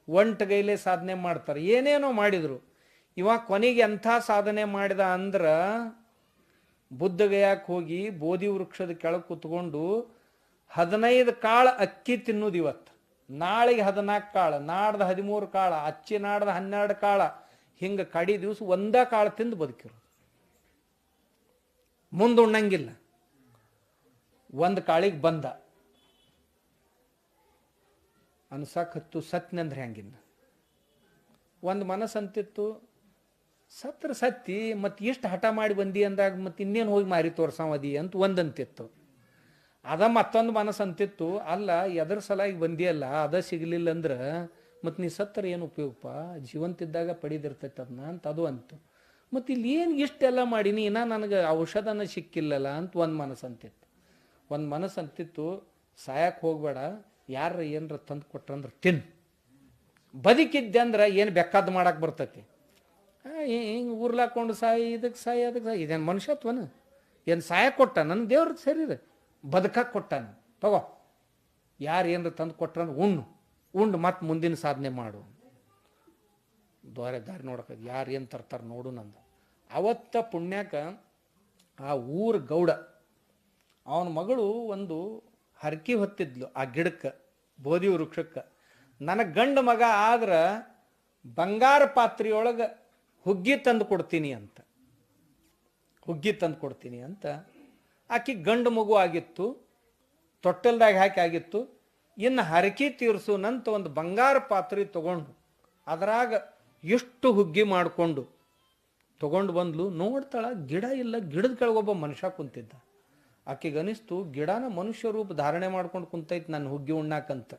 ಒಂಟಗೈಲೇ ಸಾಧನೆ ಮಾಡ್ತಾರೆ, ಏನೇನೋ ಮಾಡಿದ್ರು. ಇವ ಕೊನೆಗೆ ಎಂಥ ಸಾಧನೆ ಮಾಡಿದ ಅಂದ್ರೆ, ಬುದ್ಧಗಯಾಕ್ಕೆ ಹೋಗಿ ಬೋಧಿ ವೃಕ್ಷದ ಕೆಳಗೆ ಕುತ್ಕೊಂಡು 15 ಕಾಳು ಅಕ್ಕಿ ತಿನ್ನೋದು ಇವತ್ತು. ನಾಳೆಗೆ 14 ಕಾಳು, ನಾಡ್ದು 13 ಕಾಳು, ಅಚ್ಚಿ ನಾಡ್ದು 12 ಕಾಳು, ಹಿಂಗೆ ಕಡಿ ದಿವಸ ಒಂದೇ ಕಾಳು ತಿಂದು ಬದುಕಿರು. ಮುಂದೆ ಉಣ್ಣಂಗಿಲ್ಲ. ಒಂದು ಕಾಳಿಗೆ ಬಂದ ಅನ್ಸಕತ್ತು, ಸತ್ನಂದ್ರೆ ಹೆಂಗಿನ್ನ. ಒಂದು ಮನಸ್ಸು ಅಂತಿತ್ತು, ಸತ್ರ ಸತ್ತಿ ಮತ್ತು ಎಷ್ಟು ಹಠ ಮಾಡಿ ಬಂದಿ ಅಂದಾಗ ಮತ್ತೆ ಇನ್ನೇನು ಹೋಗಿ ಮಾರಿ ತೋರ್ಸಾವದಿ ಅಂತ ಒಂದಂತಿತ್ತು. ಅದ ಮತ್ತೊಂದು ಮನಸ್ಸು ಅಂತಿತ್ತು, ಅಲ್ಲ ಎದ್ರ ಸಲಾಗಿ ಬಂದಿಯಲ್ಲ, ಅದ ಸಿಗಲಿಲ್ಲ ಅಂದ್ರೆ ಮತ್ತು ನೀ ಸತ್ತರ ಏನು ಉಪಯೋಗಪ್ಪ, ಜೀವಂತಿದ್ದಾಗ ಪಡಿದಿರ್ತೈತೆ ಅದನ್ನ ಅಂತ ಅದು ಅಂತು. ಮತ್ತು ಇಲ್ಲಿ ಏನು ಇಷ್ಟೆಲ್ಲ ಮಾಡೀನಿ, ಇನ್ನ ನನಗೆ ಔಷಧನ ಸಿಕ್ಕಿಲ್ಲಲ್ಲ ಅಂತ ಒಂದು ಮನಸ್ಸು ಅಂತಿತ್ತು. ಒಂದು ಮನಸ್ಸು ಅಂತಿತ್ತು, ಸಾಯಕ್ಕೆ ಹೋಗ್ಬೇಡ, ಯಾರ ಏನರ ತಂದು ಕೊಟ್ರಂದ್ರೆ ತಿನ್ನು, ಬದುಕಿದ್ದೆ ಅಂದ್ರೆ ಏನು ಬೇಕಾದ್ದು ಮಾಡಕ್ಕೆ ಬರ್ತೈತಿ. ಹಿಂಗೆ ಊರ್ಲಾಕೊಂಡು ಸಾಯಿ, ಇದಕ್ಕೆ ಸಾಯಿ, ಅದಕ್ಕೆ ಸಾಯಿ, ಇದೇನು ಮನುಷ್ಯತ್ವನ? ಏನು ಸಾಯ ಕೊಟ್ಟ? ನನ್ನ ದೇವ್ರ ಸರಿ ಇದೆ, ಬದುಕಕ್ಕೆ ಕೊಟ್ಟಾನ. ತಗೋ, ಯಾರು ಏನರ ತಂದು ಕೊಟ್ರಂದ್ರೆ ಉಂಡು ಮತ್ತೆ ಮುಂದಿನ ಸಾಧನೆ ಮಾಡು. ದಾರಿ ನೋಡಕ್ಕೆ ಯಾರು ಏನು ತರ್ತಾರೆ ನೋಡು ನಂದು. ಅವತ್ತ ಪುಣ್ಯಕ ಆ ಊರ ಗೌಡ ಅವನ ಮಗಳು ಒಂದು ಹರಕಿ ಹೊತ್ತಿದ್ಲು ಆ ಗಿಡಕ್ಕೆ, ಬೋಧಿ ವೃಕ್ಷಕ್ಕೆ. ನನಗೆ ಗಂಡು ಮಗ ಆದ್ರೆ ಬಂಗಾರ ಪಾತ್ರೆಯೊಳಗೆ ಹುಗ್ಗಿ ತಂದು ಕೊಡ್ತೀನಿ ಅಂತ, ಹುಗ್ಗಿ ತಂದು ಕೊಡ್ತೀನಿ ಅಂತ. ಆಕಿ ಗಂಡು ಮಗು ಆಗಿತ್ತು, ತೊಟ್ಟಲ್ದಾಗ ಹಾಕಿ ಆಗಿತ್ತು. ಇನ್ನು ಹರಕಿ ತೀರ್ಸುನಂತ ಒಂದು ಬಂಗಾರ ಪಾತ್ರೆ ತಗೊಂಡು ಅದರಾಗ ಎಷ್ಟು ಹುಗ್ಗಿ ಮಾಡಿಕೊಂಡು ತಗೊಂಡು ಬಂದ್ಲು, ನೋಡ್ತಾಳ ಗಿಡ ಇಲ್ಲ, ಗಿಡದ ಕೆಳಗೊಬ್ಬ ಮನುಷ್ಯ ಕುಂತಿದ್ದ. ಆಕೆಗೆ ಅನಿಸ್ತು ಗಿಡನ ಮನುಷ್ಯ ರೂಪ ಧಾರಣೆ ಮಾಡ್ಕೊಂಡು ಕುಂತೈತಿ ನನ್ನ ಹುಗ್ಗಿ ಉಣ್ಣಾಕಂತ.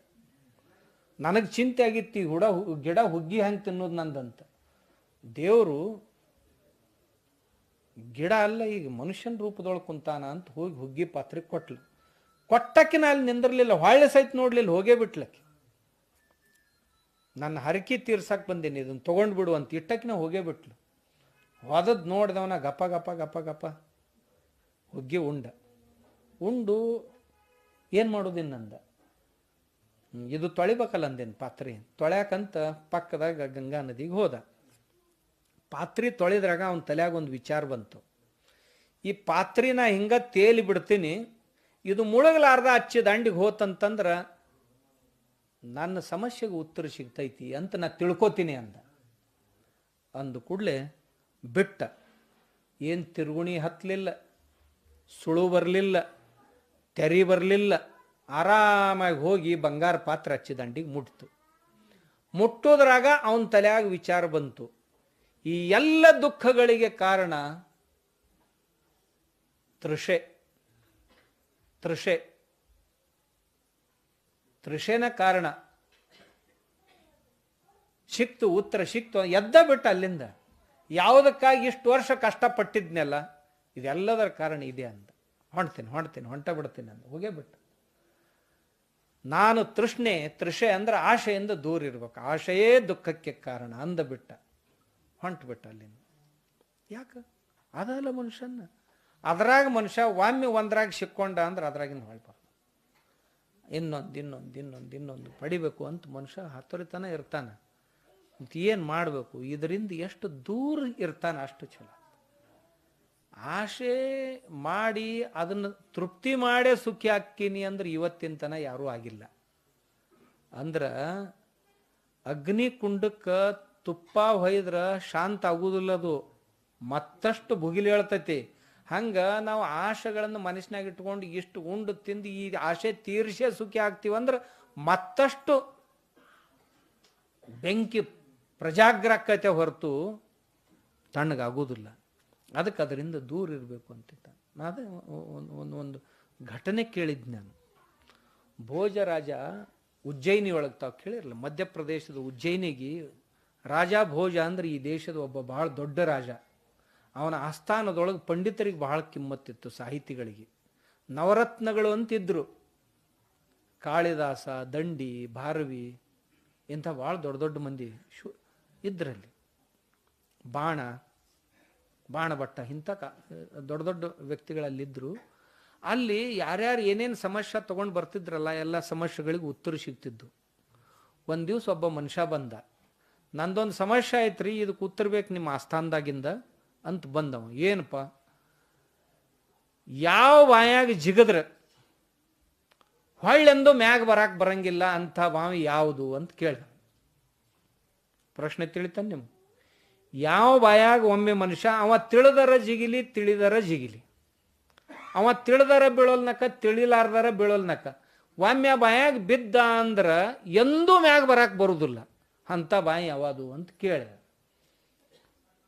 ನನಗೆ ಚಿಂತೆ ಆಗಿತ್ತು ಈ ಗಿಡ ಹುಗ್ಗಿ ಹೆಂಗೆ ತಿನ್ನೋದು ನಂದಂತ. ದೇವರು ಗಿಡ ಅಲ್ಲ, ಈಗ ಮನುಷ್ಯನ ರೂಪದೊಳಗೆ ಕುಂತಾನ ಅಂತ ಹೋಗಿ ಹುಗ್ಗಿ ಪಾತ್ರೆ ಕೊಟ್ಲು. ಕೊಟ್ಟಕ್ಕಿನ ಅಲ್ಲಿ ನಿಂದಿರ್ಲಿಲ್ಲ, ಹೊಳ್ಳೆ ಸಹಿತ ನೋಡ್ಲಿಲ್ಲ, ಹೋಗೇ ಬಿಟ್ಲಕ್ಕೆ. ನನ್ನ ಹರಕಿ ತೀರ್ಸಕ್ಕೆ ಬಂದೀನಿ, ಇದನ್ನು ತೊಗೊಂಡು ಬಿಡು ಅಂತ ಇಟ್ಟಕ್ಕಿನ ಹೋಗೇ ಬಿಟ್ಲು. ಹೋದದ್ದು ನೋಡ್ದವನ ಗಪ ಗಪ ಗಪ ಗಪ ಹುಗ್ಗಿ ಉಂಡು ಏನು ಮಾಡೋದಿನ್ನಂದ. ಇದು ತೊಳಿಬೇಕಲ್ಲ ಅಂದೇನು ಪಾತ್ರೆ. ತೊಳ್ಯಾಕಂತ ಪಕ್ಕದಾಗ ಗಂಗಾ ನದಿಗೆ ಹೋದ. ಪಾತ್ರೆ ತೊಳೆದ್ರಾಗ ಅವನ ತಲೆಯಾಗ ಒಂದು ವಿಚಾರ ಬಂತು, ಈ ಪಾತ್ರಿನ ಹಿಂಗ ತೇಲಿ ಬಿಡ್ತೀನಿ, ಇದು ಮುಳುಗಲಾರ್ದ ಹಚ್ಚಿ ದಂಡಿಗೆ ಹೋತಂತಂದ್ರೆ ನನ್ನ ಸಮಸ್ಯೆಗೆ ಉತ್ತರ ಸಿಗ್ತೈತಿ ಅಂತ ನಾ ತಿಳ್ಕೊತೀನಿ ಅಂದ ಕೂಡಲೇ ಬಿಟ್ಟ. ಏನು ತಿರುಗುಣಿ ಹತ್ತಲಿಲ್ಲ, ಸುಳು ಬರಲಿಲ್ಲ, ತೆರಿ ಬರಲಿಲ್ಲ, ಆರಾಮಾಗಿ ಹೋಗಿ ಬಂಗಾರ ಪಾತ್ರೆ ಹಚ್ಚಿ ದಂಡಿಗೆ ಮುಟ್ಟೋದ್ರಾಗ ಅವನ ತಲೆಯಾಗ ವಿಚಾರ ಬಂತು, ಈ ಎಲ್ಲ ದುಃಖಗಳಿಗೆ ಕಾರಣ ತೃಷೆನ ಕಾರಣ. ಸಿಕ್ತು, ಉತ್ತರ ಸಿಕ್ತು. ಎದ್ದ ಬಿಟ್ಟ ಅಲ್ಲಿಂದ. ಯಾವುದಕ್ಕಾಗಿ ಇಷ್ಟು ವರ್ಷ ಕಷ್ಟಪಟ್ಟಿದ್ನೆಲ್ಲ ಇದೆಲ್ಲದರ ಕಾರಣ ಇದೆ ಅಂದ. ಹೊಂಟ ಬಿಡ್ತೀನಿ ಅಂದ, ಹೋಗೇ ಬಿಟ್ಟು. ನಾನು ತೃಷೆ ಅಂದ್ರೆ ಆಶೆಯಿಂದ ದೂರ ಇರ್ಬೇಕು, ಆಶೆಯೇ ದುಃಖಕ್ಕೆ ಕಾರಣ ಅಂದಬಿಟ್ಟ. ಹೊಂಟ್ಬಿಟ್ಟ ಅಲ್ಲಿಂದ. ಯಾಕೆ ಅದಲ್ಲ ಮನುಷ್ಯನ, ಅದ್ರಾಗ ಮನುಷ್ಯ ಒಮ್ಮೆ ಒಂದ್ರಾಗ ಸಿಕ್ಕೊಂಡ ಅಂದ್ರೆ ಅದ್ರಾಗಿಂದ ಹೊಳ್ಬಾರ್ದು. ಇನ್ನೊಂದು ಪಡಿಬೇಕು ಅಂತ ಮನುಷ್ಯ ಹತ್ತರಿತನ ಇರ್ತಾನೆ. ಮತ್ತು ಏನು ಮಾಡಬೇಕು, ಇದರಿಂದ ಎಷ್ಟು ದೂರ ಇರ್ತಾನೆ ಅಷ್ಟು ಚಲೋ. ಆಶೆ ಮಾಡಿ ಅದನ್ನು ತೃಪ್ತಿ ಮಾಡೇ ಸುಖಿ ಹಾಕ್ತೀನಿ ಅಂದ್ರೆ ಇವತ್ತಿನ ತನ ಯಾರೂ ಆಗಿಲ್ಲ. ಅಂದ್ರೆ ಅಗ್ನಿ ಕುಂಡಕ್ಕೆ ತುಪ್ಪ ಹೊಯ್ದ್ರ ಶಾಂತ ಆಗುವುದಿಲ್ಲ, ಅದು ಮತ್ತಷ್ಟು ಭುಗಿಲಿ ಹೇಳ್ತೈತಿ. ಹಂಗೆ ನಾವು ಆಶೆಗಳನ್ನು ಮನಸ್ಸಿನಾಗ ಇಟ್ಕೊಂಡು ಇಷ್ಟು ಉಂಡು ತಿಂದು ಈ ಆಶೆ ತೀರ್ಸೇ ಸುಖಿ ಆಗ್ತೀವಂದ್ರೆ ಮತ್ತಷ್ಟು ಬೆಂಕಿ ಪ್ರಜಾಗ್ರಕ್ಕತೆ ಹೊರತು ತಣ್ಣಗಾಗೋದಿಲ್ಲ. ಅದಕ್ಕೆ ಅದರಿಂದ ದೂರ ಇರಬೇಕು ಅಂತಿದ್ದ. ಅದೇ ಒಂದು ಘಟನೆ ಕೇಳಿದ್ದು ನಾನು. ಭೋಜರಾಜ ಉಜ್ಜಯಿನಿ ಒಳಗೆ ತಾವು ಕೇಳಿರಲ್ಲ, ಮಧ್ಯಪ್ರದೇಶದ ಉಜ್ಜಯಿನಿಗೆ ರಾಜ ಭೋಜ ಅಂದ್ರೆ ಈ ದೇಶದ ಒಬ್ಬ ಬಹಳ ದೊಡ್ಡ ರಾಜ. ಅವನ ಆಸ್ಥಾನದೊಳಗೆ ಪಂಡಿತರಿಗೆ ಬಹಳ ಕಿಮ್ಮತ್ತಿತ್ತು, ಸಾಹಿತಿಗಳಿಗೆ. ನವರತ್ನಗಳು ಅಂತಿದ್ರು. ಕಾಳಿದಾಸ, ದಂಡಿ, ಭಾರವಿ ಇಂಥ ಭಾಳ ದೊಡ್ಡ ದೊಡ್ಡ ಮಂದಿ ಇದ್ರಲ್ಲಿ. ಬಾಣಭಟ್ಟ ಇಂಥ ದೊಡ್ಡ ದೊಡ್ಡ ವ್ಯಕ್ತಿಗಳಲ್ಲಿದ್ದರು. ಅಲ್ಲಿ ಯಾರ್ಯಾರು ಏನೇನು ಸಮಸ್ಯೆ ತೊಗೊಂಡು ಬರ್ತಿದ್ರಲ್ಲ, ಎಲ್ಲ ಸಮಸ್ಯೆಗಳಿಗೆ ಉತ್ತರ ಸಿಗ್ತಿದ್ದು. ಒಂದು ದಿವಸ ಒಬ್ಬ ಮನುಷ್ಯ ಬಂದ, ನಂದೊಂದು ಸಮಸ್ಯೆ ಐತ್ರಿ, ಇದಕ್ಕೆ ಉತ್ತರ ಬೇಕು ನಿಮ್ಮ ಆಸ್ಥಾನದಾಗಿಂದ ಅಂತ ಬಂದವ. ಏನಪ್ಪ, ಯಾವ ಬಾಯಾಗ ಜಿಗದ್ರೆ ಹೊಳ್ಳೆಂದು ಮ್ಯಾಗ ಬರಂಗಿಲ್ಲ ಅಂಥ ಬಾವಿ ಯಾವುದು ಅಂತ ಕೇಳ್ದ. ಪ್ರಶ್ನೆ ತಿಳಿತಾನೆ ನಿಮ್ಗೆ? ಯಾವ ಬಾಯಾಗ ಒಮ್ಮೆ ಮನುಷ್ಯ ಅವ ತಿಳಿದರ ಜಿಗಿಲಿ, ತಿಳಿದರ ಜಿಗಿಲಿ, ಅವ ತಿಳಿದರ ಬೀಳೋಲ್ನಕ, ತಿಳಿಲಾರ್ದರ ಬೀಳೋಲ್ನಕ, ಒಮ್ಮೆ ಬಾಯಾಗ ಬಿದ್ದ ಅಂದ್ರೆ ಎಂದೂ ಮ್ಯಾಗ ಬರುವುದಿಲ್ಲ ಅಂಥ ಬಾಯಿ ಯಾವುದು ಅಂತ ಕೇಳಿದ.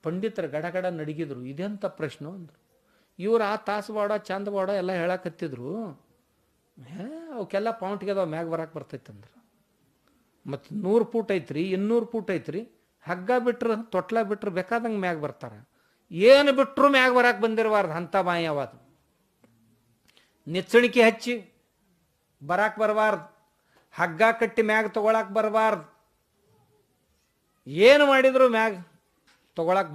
ಪಂಡಿತರು ಗಡಗಡ ನಡಗಿದ್ರು. ಇದೆಂಥ ಪ್ರಶ್ನೆ ಅಂದರು. ಇವ್ರು ಆ ತಾಸವಾಡ ಚಂದವಾಡ ಎಲ್ಲ ಹೇಳಕತ್ತಿದ್ರು. ಅವಕ್ಕೆಲ್ಲ ಪೌಂಟ್ಗೆದವ ಮ್ಯಾಗ ಬರ್ತೈತಂದ್ರೆ. ಮತ್ತು 100 ಫೂಟ್ ಐತ್ರಿ, 200 ಫೂಟ್ ಐತ್ರಿ, ಹಗ್ಗ ಬಿಟ್ರು ತೊಟ್ಲ ಬಿಟ್ರು ಬೇಕಾದಂಗೆ ಮ್ಯಾಗ ಬರ್ತಾರೆ. ಏನು ಬಿಟ್ಟರು ಮ್ಯಾಗ ಬಂದಿರಬಾರ್ದು ಅಂಥ ಬಾಯಿ ಯಾವುದು. ನಿಚ್ಚಣಿಕೆ ಹಚ್ಚಿ ಬರಬಾರ್ದು, ಹಗ್ಗ ಕಟ್ಟಿ ಮ್ಯಾಗ ಬರಬಾರ್ದು, ಏನು ಮಾಡಿದ್ರು ಮ್ಯಾಗ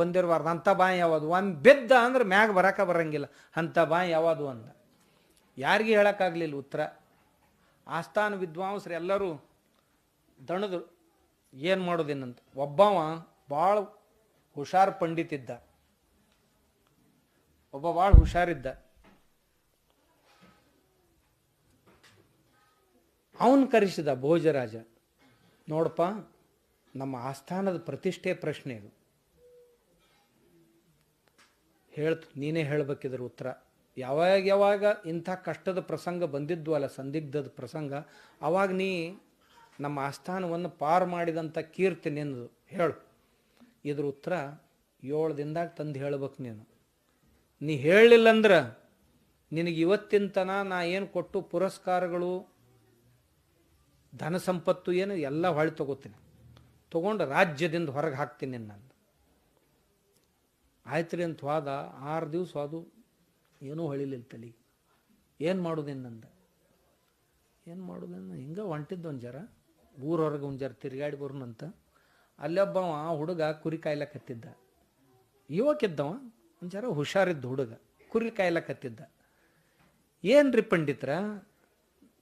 ಬಂದಿರಬಾರ್ದು ಅಂಥ ಬಾಯಿ ಯಾವುದು. ಒಮ್ಮೆ ಬಿದ್ದ ಅಂದ್ರೆ ಮ್ಯಾಗ ಬರಂಗಿಲ್ಲ ಅಂಥ ಬಾಯಿ ಯಾವುದು ಅಂದ. ಯಾರಿಗೆ ಹೇಳೋಕ್ಕಾಗಲಿಲ್ಲ ಉತ್ತರ. ಆಸ್ಥಾನ ವಿದ್ವಾಂಸರು ಎಲ್ಲರೂ ದಣದ್ರು, ಏನು ಮಾಡೋದೇನಂತ. ಒಬ್ಬವ ಭಾಳ ಹುಷಾರು ಪಂಡಿತಿದ್ದ, ಒಬ್ಬ ಭಾಳ ಹುಷಾರಿದ್ದ. ಅವನು ಕರೆಸಿದ ಭೋಜರಾಜ. ನೋಡಪ್ಪ, ನಮ್ಮ ಆಸ್ಥಾನದ ಪ್ರತಿಷ್ಠೆ ಪ್ರಶ್ನೆ ಇದು, ನೀನೇ ಹೇಳಬೇಕಿದ್ರ ಉತ್ತರ. ಯಾವಾಗ ಇಂಥ ಕಷ್ಟದ ಪ್ರಸಂಗ ಬಂದಿದ್ದು ಅಲ್ಲ, ಸಂದಿಗ್ಧದ ಪ್ರಸಂಗ, ಅವಾಗ ನೀ ನಮ್ಮ ಆಸ್ಥಾನವನ್ನು ಪಾರು ಮಾಡಿದಂಥ ಕೀರ್ತಿ ನಿಂದು ಹೇಳು. ಇದ್ರ ಉತ್ತರ 7 ದಿನದಾಗ ತಂದು ಹೇಳ್ಬೇಕು ನೀನು. ನೀ ಹೇಳಲಿಲ್ಲ ಅಂದ್ರೆ ನಿನಗೆ ಇವತ್ತಿನ ತನ ನಾ ಏನು ಕೊಟ್ಟು ಪುರಸ್ಕಾರಗಳು ಧನ ಸಂಪತ್ತು ಏನು ಎಲ್ಲ ಹೊಳೆ ತಗೋತೀನಿ, ತಗೊಂಡು ರಾಜ್ಯದಿಂದ ಹೊರಗೆ ಹಾಕ್ತೀನಿ ನಾನು. ಆಯ್ತು ರೀ ಅಂತ ಹೋದ. 6 ದಿವಸ ಅದು ಏನೂ ಹೊಳಿಲಿಲ್ಲ ತಲೆಗೆ. ಏನು ಮಾಡೋದೇನಂದ, ಏನು ಮಾಡೋದೇನು ಹಿಂಗೆ ಹೊಂಟಿದ್ದು ಒಂದು ಜರ ಊರೊರಗೆ ಒಂದು ಜರ ತಿರುಗಾಡಿ ಬರೋಣಂತ. ಅಲ್ಲೊಬ್ಬವ ಹುಡುಗ ಕುರಿ ಕಾಯ್ಲಕತ್ತಿದ್ದ, ಯುವಕಿದ್ದವ ಒಂದು ಜರ ಹುಷಾರಿದ್ದ ಹುಡುಗ, ಕುರಿ ಕಾಯ್ಲಕತ್ತಿದ್ದ. ಏನ್ರಿ ಪಂಡಿತರ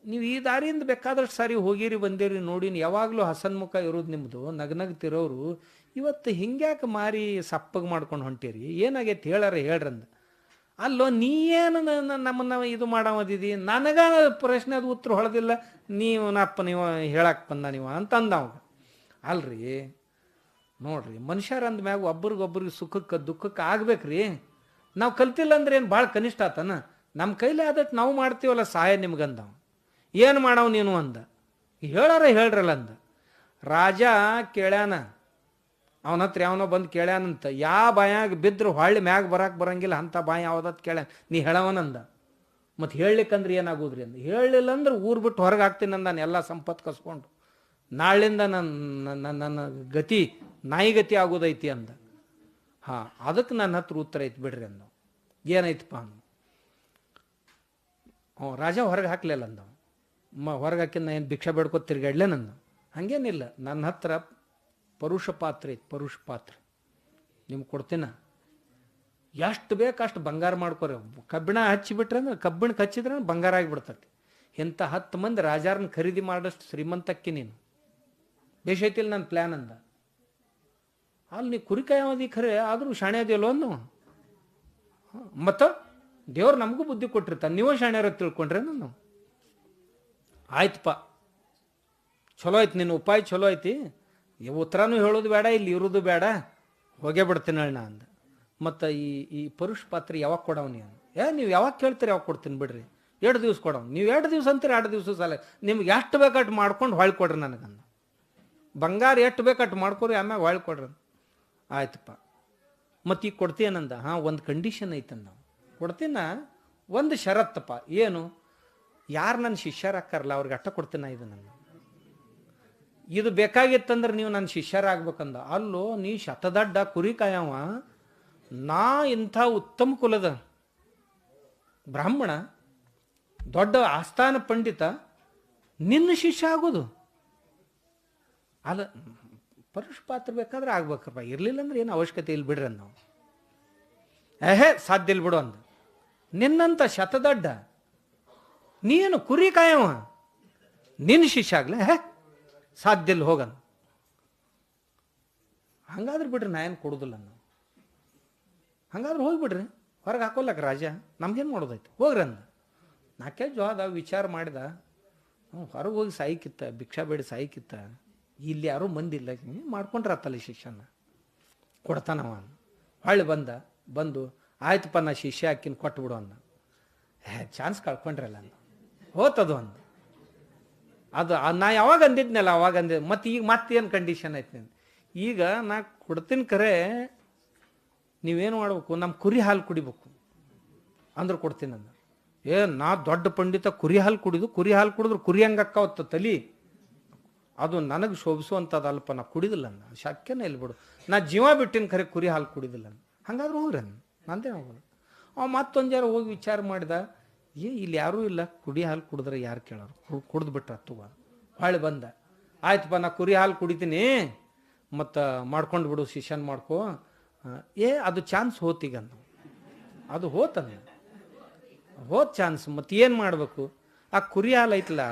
ನೀವು ಈ ದಾರಿಯಿಂದ ಬೇಕಾದಷ್ಟು ಸಾರಿ ಹೋಗಿರಿ ಬಂದಿರಿ ನೋಡಿ, ಯಾವಾಗಲೂ ಹಸನ್ಮುಖ ಇರೋದು ನಿಮ್ಮದು, ನಗ್ನಗ್ತಿರೋರು, ಇವತ್ತು ಹಿಂಗ್ಯಾಕೆ ಮಾರಿ ಸಪ್ಪಗೆ ಮಾಡ್ಕೊಂಡು ಹೊಂಟೀರಿ, ಏನಾಗೈತಿ ಹೇಳ್ರಂದ. ಅಲ್ಲೋ ನೀ ಏನು ನಮ್ಮನ್ನ ಇದು ಮಾಡವದಿದಿ, ನನಗ ಪ್ರಶ್ನೆ ಅದು ಉತ್ತರ ಹೊಳೆದಿಲ್ಲ, ನೀವು ಹೇಳಕ್ಕೆ ಬಂದ ನೀವು ಅಂತಂದ ಅವಾಗ. ಅಲ್ರಿ ನೋಡ್ರಿ, ಮನುಷ್ಯರ ಅಂದ ಮ್ಯಾಗ ಒಬ್ರಿಗೊಬ್ರಿಗೆ ಸುಖಕ್ಕೆ ದುಃಖಕ್ಕೆ ಆಗ್ಬೇಕ್ರಿ. ನಾವು ಕಲ್ತಿಲ್ಲ ಅಂದ್ರೆ ಏನು ಭಾಳ ಕನಿಷ್ಠ ಆತನ, ನಮ್ಮ ಕೈಲಿ ಆದಟ್ಟು ನಾವು ಮಾಡ್ತೀವಲ್ಲ ಸಹಾಯ ನಿಮ್ಗಂದ. ಏನು ಮಾಡವ್ ನೀನು ಅಂದ. ಹೇಳ್ರಲ್ಲ ಅಂದ. ರಾಜ ಕೇಳ್ಯಾನ, ಅವನ ಹತ್ರ ಯಾವನೋ ಬಂದು ಕೇಳ್ಯಾನಂತ, ಯಾವ ಬಾಯಾಗ ಬಿದ್ದರು ಹೊಳ್ಳಿ ಮ್ಯಾಗ ಬರಂಗಿಲ್ಲ ಅಂಥ ಬಾಯಿ ಯಾವ್ದತ್ ಕೇಳ್ಯಾನ, ನೀ ಹೇಳವನಂದ. ಮತ್ತು ಹೇಳಲಿಕ್ಕಂದ್ರೆ ಏನಾಗೋದ್ರಿ ಅಂದ. ಹೇಳಲಿಲ್ಲ ಅಂದ್ರೆ ಊರು ಬಿಟ್ಟು ಹೊರಗೆ ಹಾಕ್ತೀನಿ ಅಂದಾನೆ, ಎಲ್ಲ ಸಂಪತ್ತು ಕಸ್ಕೊಂಡು, ನಾಳಿಂದ ನನ್ನ ಗತಿ ನಾಯಿಗತಿ ಆಗೋದೈತಿ ಅಂದ. ಹಾಂ, ಅದಕ್ಕೆ ನನ್ನ ಹತ್ರ ಉತ್ತರ ಐತಿ ಬಿಡ್ರಿ ಅಂದ. ಏನೈತಪ್ಪ ಅಂದ. ರಾಜ ಹೊರಗೆ ಹಾಕ್ಲಿಲ್ಲ ಅಂದ. ಹೊರಗೆ ಹಾಕಿನ ಏನು ಭಿಕ್ಷಾ ಬೇಡ್ಕೊ ತಿರ್ಗಾಡ್ಲೆ ನಂದು. ಹಾಗೇನಿಲ್ಲ, ನನ್ನ ಹತ್ರ ಪರುಷ ಪಾತ್ರೆ ಐತಿ, ಪರುಷ ಪಾತ್ರೆ ನಿಮ್ಗೆ ಕೊಡ್ತೀನ, ಎಷ್ಟು ಬೇಕು ಅಷ್ಟು ಬಂಗಾರ ಮಾಡ್ಕೊರಿ. ಕಬ್ಬಿಣ ಹಚ್ಚಿಬಿಟ್ರೆ ಅಂದ್ರೆ ಕಬ್ಬಿಣಕ್ಕೆ ಹಚ್ಚಿದ್ರೆ ಬಂಗಾರ ಆಗಿಬಿಡ್ತತಿ. ಇಂಥ 10 ಮಂದಿ ರಾಜಾರನ್ನ ಖರೀದಿ ಮಾಡೋಷ್ಟು ಶ್ರೀಮಂತಕ್ಕಿ ನೀನು. ಬೇಷೈತಿಲ್ಲ ನನ್ನ ಪ್ಲ್ಯಾನ್ ಅಂದ. ಅಲ್ಲಿ ನೀ ಕುರಿಕಾಯಿ ಖರೆ ಆದರೂ ಶಾಣೆ ಅದಿಯಲ್ಲೋ ಅಂದು. ಮತ್ತು ದೇವ್ರು ನಮಗೂ ಬುದ್ಧಿ ಕೊಟ್ಟಿರ್ತಾನೆ, ನೀವೇ ಶಾಣ್ಯಾರ ತಿಳ್ಕೊಂಡ್ರೆ ನಾನು. ಆಯ್ತಪ್ಪ, ಚಲೋ ಐತಿ ನಿನ್ನ ಉಪಾಯ, ಚಲೋ ಐತಿ. ಉತ್ತರನೂ ಹೇಳೋದು ಬೇಡ, ಇಲ್ಲಿ ಇರೋದು ಬೇಡ, ಹೋಗೇ ಬಿಡ್ತೀನಿ ಅಣ್ಣ ಅಂದ. ಮತ್ತು ಈ ಪರುಷ ಪಾತ್ರೆ ಯಾವಾಗ ಕೊಡವ್ ನೀನು? ನೀವು ಯಾವಾಗ ಕೇಳ್ತೀರಿ ಯಾವಾಗ ಕೊಡ್ತೀನಿ ಬಿಡ್ರಿ, 2 ದಿವಸ ಕೊಡವ್. ನೀವು 2 ದಿವಸ ಅಂತೀರಿ, 2 ದಿವಸ ಸಾಲ ನಿಮ್ಗೆ ಎಷ್ಟು ಬೇಕಟ್ಟು ಮಾಡ್ಕೊಂಡು ಹೊಳ್ ಕೊಡ್ರಿ ನನಗಂದ. ಬಂಗಾರ ಎಷ್ಟು ಬೇಕಟ್ಟು ಮಾಡ್ಕೊರಿ, ಆಮ್ಯಾಗ ಹೊಳ್ ಕೊಡ್ರಿ. ಆಯ್ತಪ್ಪ, ಮತ್ತು ಈಗ ಕೊಡ್ತೀನಂದ. ಹಾಂ, ಒಂದು ಕಂಡೀಷನ್ ಐತಂದ. ಕೊಡ್ತೀನ, ಒಂದು ಷರತ್ತಪ್ಪ. ಏನು? ಯಾರು ನನ್ನ ಶಿಷ್ಯರಾಕ್ಕಾರಲ್ಲ ಅವ್ರಿಗೆ ಅಟ್ಟ ಕೊಡ್ತೀನ ಇದು. ನನ್ನ ಇದು ಬೇಕಾಗಿತ್ತಂದ್ರೆ ನೀವು ನನ್ನ ಶಿಷ್ಯರಾಗ್ಬೇಕಂದ. ಅಲ್ಲೋ ನೀ ಶತದಡ್ಡ ಕುರಿ ಕಾಯವ, ನಾ ಇಂಥ ಉತ್ತಮ ಕುಲದ ಬ್ರಾಹ್ಮಣ, ದೊಡ್ಡ ಆಸ್ಥಾನ ಪಂಡಿತ, ನಿನ್ನ ಶಿಷ್ಯ ಆಗೋದು ಅಲ್ಲ. ಪರುಷ ಪಾತ್ರ ಬೇಕಾದ್ರೆ ಆಗ್ಬೇಕಪ್ಪ, ಇರ್ಲಿಲ್ಲ ಅಂದ್ರೆ ಏನು ಅವಶ್ಯಕತೆ ಇಲ್ಲ ಬಿಡ್ರಿ ನಾವು. ಸಾಧ್ಯ ಇಲ್ಲ ಬಿಡು ಅಂದ. ನಿನ್ನಂತ ಶತದಡ್ಡ ನೀನು ಕುರಿ ಕಾಯವ, ನಿನ್ನ ಶಿಷ್ಯ ಆಗ್ಲೆ ಸಾಧ್ಯ ಇಲ್ಲ ಹೋಗನ್. ಹಂಗಾದ್ರೆ ಬಿಡ್ರಿ, ನಾ ಏನು ಕೊಡೋದಿಲ್ಲ ನಾವು. ಹಂಗಾದ್ರೆ ಹೋಗ್ಬಿಡ್ರಿ, ಹೊರಗೆ ಹಾಕೋಲ್ಲಕ ರಾಜ, ನಮ್ಗೇನು ಮಾಡೋದೈತೆ, ಹೋಗ್ರಿ ಅಂದ. 4 ಜೋದ ವಿಚಾರ ಮಾಡಿದ. ಹೊರಗೆ ಹೋಗಿ ಸಾಯಿಕಿತ್ತ, ಭಿಕ್ಷಾ ಬೇಡಿ ಸಾಯಿಕಿತ್ತ, ಇಲ್ಲಿ ಯಾರೂ ಮಂದಿ ಇಲ್ಲ, ಮಾಡ್ಕೊಂಡ್ರೆ ಆತಲ್ಲ ಶಿಕ್ಷಣ ಕೊಡ್ತಾನವ. ಹೊಳ್ಳಿ ಬಂದು ಆಯ್ತಪ್ಪ ನಾ ಶಿಷ್ಯ ಹಾಕಿನ ಕೊಟ್ಟು ಬಿಡು ಅಂದ. ಚಾನ್ಸ್ ಕಳ್ಕೊಂಡ್ರಲ್ಲ ಅಂದ. ಹೋತದು ಅಂದ. ಅದು ನಾ ಯಾವಾಗ ಅಂದಿದ್ನಲ್ಲ ಅವಾಗ ಅಂದಿದ್ದೆ. ಮತ್ತು ಈಗ ಮತ್ತೇನು ಕಂಡೀಷನ್ ಐತೆ ಈಗ? ನಾ ಕೊಡ್ತೀನಿ ಖರೆ, ನೀವೇನು ಮಾಡ್ಬೇಕು, ನಮ್ಮ ಕುರಿ ಹಾಲು ಕುಡಿಬೇಕು ಅಂದ್ರೆ ಕೊಡ್ತೀನಿ ಅಂದ. ನಾ ದೊಡ್ಡ ಪಂಡಿತ, ಕುರಿ ಹಾಲು ಕುಡಿದ್ರೆ ಕುರಿ ಹಂಗಕ್ಕವತ್ತ ತಲಿ, ಅದು ನನಗೆ ಶೋಭಿಸುವಂಥದ್ದಲ್ಪ, ನಾ ಕುಡಿದಿಲ್ಲ ಅಂದ. ಶಕ್ಯನೇ ಇಲ್ಲ ಬಿಡು, ನಾ ಜೀವ ಬಿಟ್ಟಿನ ಖರೆ ಕುರಿ ಹಾಲು ಕುಡಿದಿಲ್ಲ ಅಂದ. ಹಂಗಾದ್ರೆ ಹೋಗ್ರಿ ಅಂದ. ನಂದೇ ಹೋಗೋದು. ಅವ ಮತ್ತೊಂದು ಜರ ಹೋಗಿ ವಿಚಾರ ಮಾಡಿದ, ಇಲ್ಲಿ ಯಾರೂ ಇಲ್ಲ, ಕುಡಿ ಹಾಲು ಕುಡಿದ್ರೆ ಯಾರು ಕೇಳೋರು, ಕುಡ್ದು ಬಿಟ್ರ ತಗ. ಹೊಳ್ಳಿ ಬಂದ. ಆಯ್ತಪ್ಪ ನಾ ಕುರಿ ಹಾಲು ಕುಡಿತೀನಿ, ಮತ್ತು ಮಾಡ್ಕೊಂಡು ಬಿಡು, ಶಿಷ್ಯನ್ ಮಾಡ್ಕೋ. ಅದು ಚಾನ್ಸ್ ಹೋತೀಗಂದ. ಅದು ಹೋತಂದ, ಹೋದ ಚಾನ್ಸ್. ಮತ್ತು ಏನು ಮಾಡಬೇಕು? ಆ ಕುರಿ ಹಾಲು ಐತಲ್ಲ,